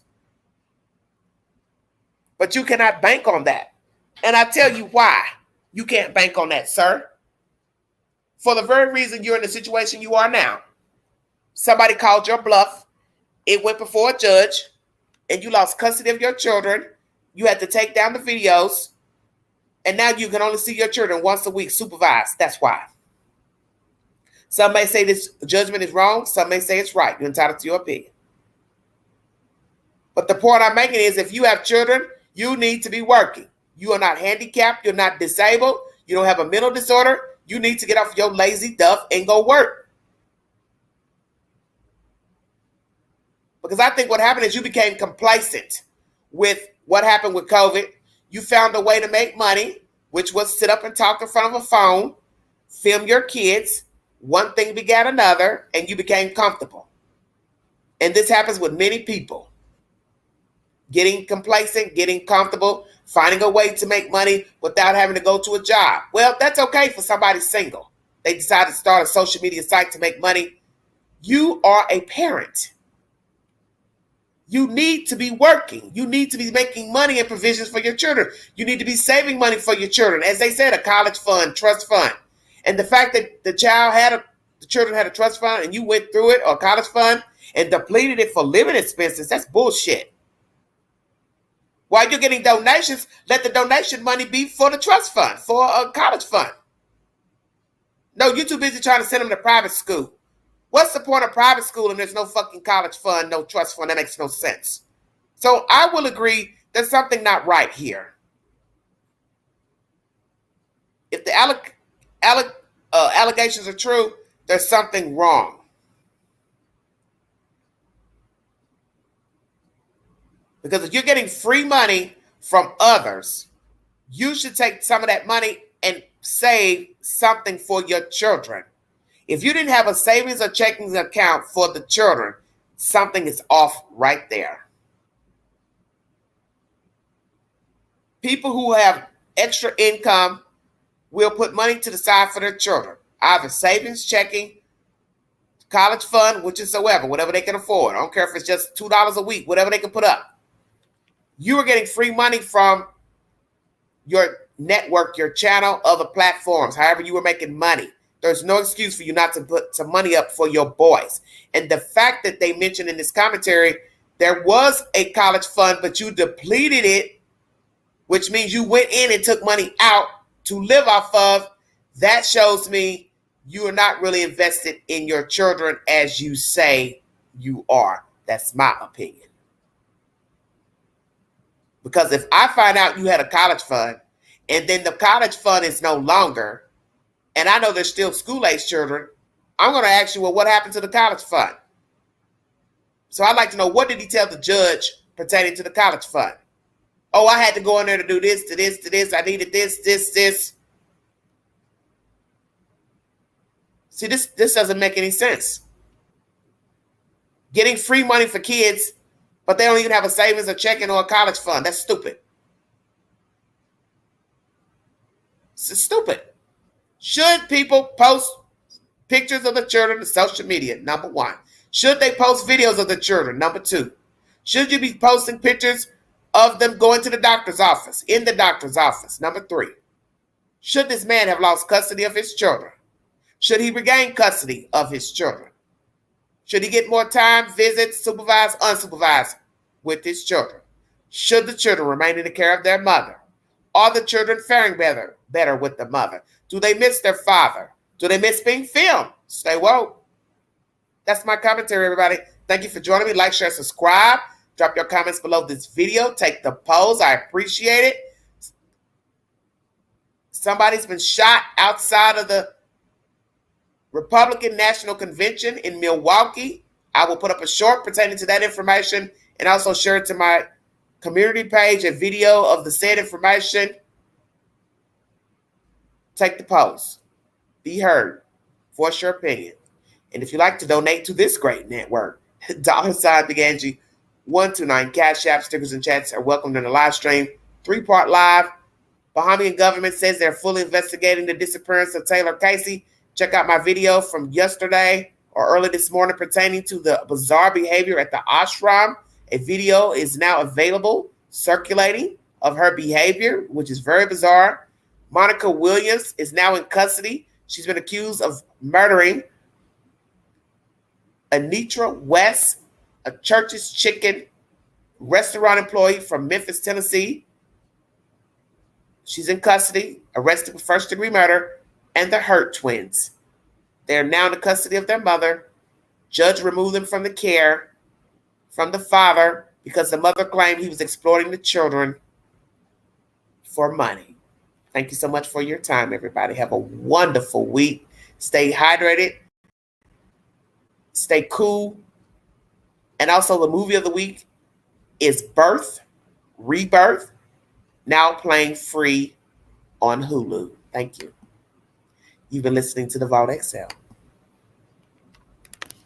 But you cannot bank on that. And I tell you why you can't bank on that, sir. For the very reason you're in the situation you are now. Somebody called your bluff. It went before a judge, and you lost custody of your children. You had to take down the videos, and now you can only see your children once a week supervised. That's why. Some may say this judgment is wrong. Some may say it's right. You're entitled to your opinion. But the point I'm making is if you have children, you need to be working. You are not handicapped. You're not disabled. You don't have a mental disorder. You need to get off your lazy duff and go work. Because I think what happened is you became complacent with what happened with COVID. You found a way to make money, which was sit up and talk in front of a phone, film your kids. One thing begat another, and you became comfortable. And this happens with many people. Getting complacent, getting comfortable, finding a way to make money without having to go to a job. Well, that's okay for somebody single. They decide to start a social media site to make money. You are a parent. You need to be working. You need to be making money and provisions for your children. You need to be saving money for your children. As they said, a college fund, trust fund. And the fact that the children had a trust fund and you went through it, or a college fund, and depleted it for living expenses, that's bullshit. While you're getting donations, let the donation money be for the trust fund, for a college fund. No, you're too busy trying to send them to private school. What's the point of private school and there's no fucking college fund, no trust fund? That makes no sense. So I will agree there's something not right here. If the allegations are true, there's something wrong. Because if you're getting free money from others, you should take some of that money and save something for your children. If you didn't have a savings or checking account for the children, something is off right there. People who have extra income will put money to the side for their children. Either savings, checking, college fund, whichever, whatever they can afford. I don't care if it's just $2 a week, whatever they can put up. You are getting free money from your network, your channel, other platforms, however you were making money. There's no excuse for you not to put some money up for your boys. And the fact that they mentioned in this commentary, there was a college fund, but you depleted it, which means you went in and took money out to live off of, that shows me you are not really invested in your children as you say you are. That's my opinion. Because if I find out you had a college fund and then the college fund is no longer, and I know there's still school-age children, I'm going to ask you, well, what happened to the college fund? So I'd like to know, what did he tell the judge pertaining to the college fund? Oh, I had to go in there to do this, to this, to this. I needed this, this, this. See, this doesn't make any sense. Getting free money for kids, but they don't even have a savings, a checking, or a college fund. That's stupid. It's stupid. Should people post pictures of the children to social media? Number one. Should they post videos of the children? Number two. Should you be posting pictures of them going to the doctor's office, in the doctor's office? Number three. Should this man have lost custody of his children? Should he regain custody of his children? Should he get more time, visits, supervised, unsupervised with his children? Should the children remain in the care of their mother? Are the children faring better with the mother? Do they miss their father? Do they miss being filmed? Stay woke. That's my commentary, everybody. Thank you for joining me. Like, share, subscribe. Drop your comments below this video. Take the polls. I appreciate it. Somebody's been shot outside of the Republican National Convention in Milwaukee. I will put up a short pertaining to that information and also share it to my community page, a video of the said information. Take the polls. Be heard. Voice your opinion. And if you'd like to donate to this great network, $Big Angie 129 Cash App, stickers, and chats are welcome in the live stream. 3-part live. Bahamian government says they're fully investigating the disappearance of Taylor Casey. Check out my video from yesterday or early this morning pertaining to the bizarre behavior at the ashram. A video is now available, circulating, of her behavior, which is very bizarre. Monica Williams is now in custody. She's been accused of murdering Anitra West, a Church's Chicken restaurant employee from Memphis, Tennessee. She's in custody, arrested for first-degree murder, and the Hurtt twins. They are now in the custody of their mother. Judge removed them from the care from the father because the mother claimed he was exploiting the children for money. Thank you so much for your time, everybody. Have a wonderful week. Stay hydrated. Stay cool. And also the movie of the week is Rebirth, now playing free on Hulu. Thank you. You've been listening to the Vault XL.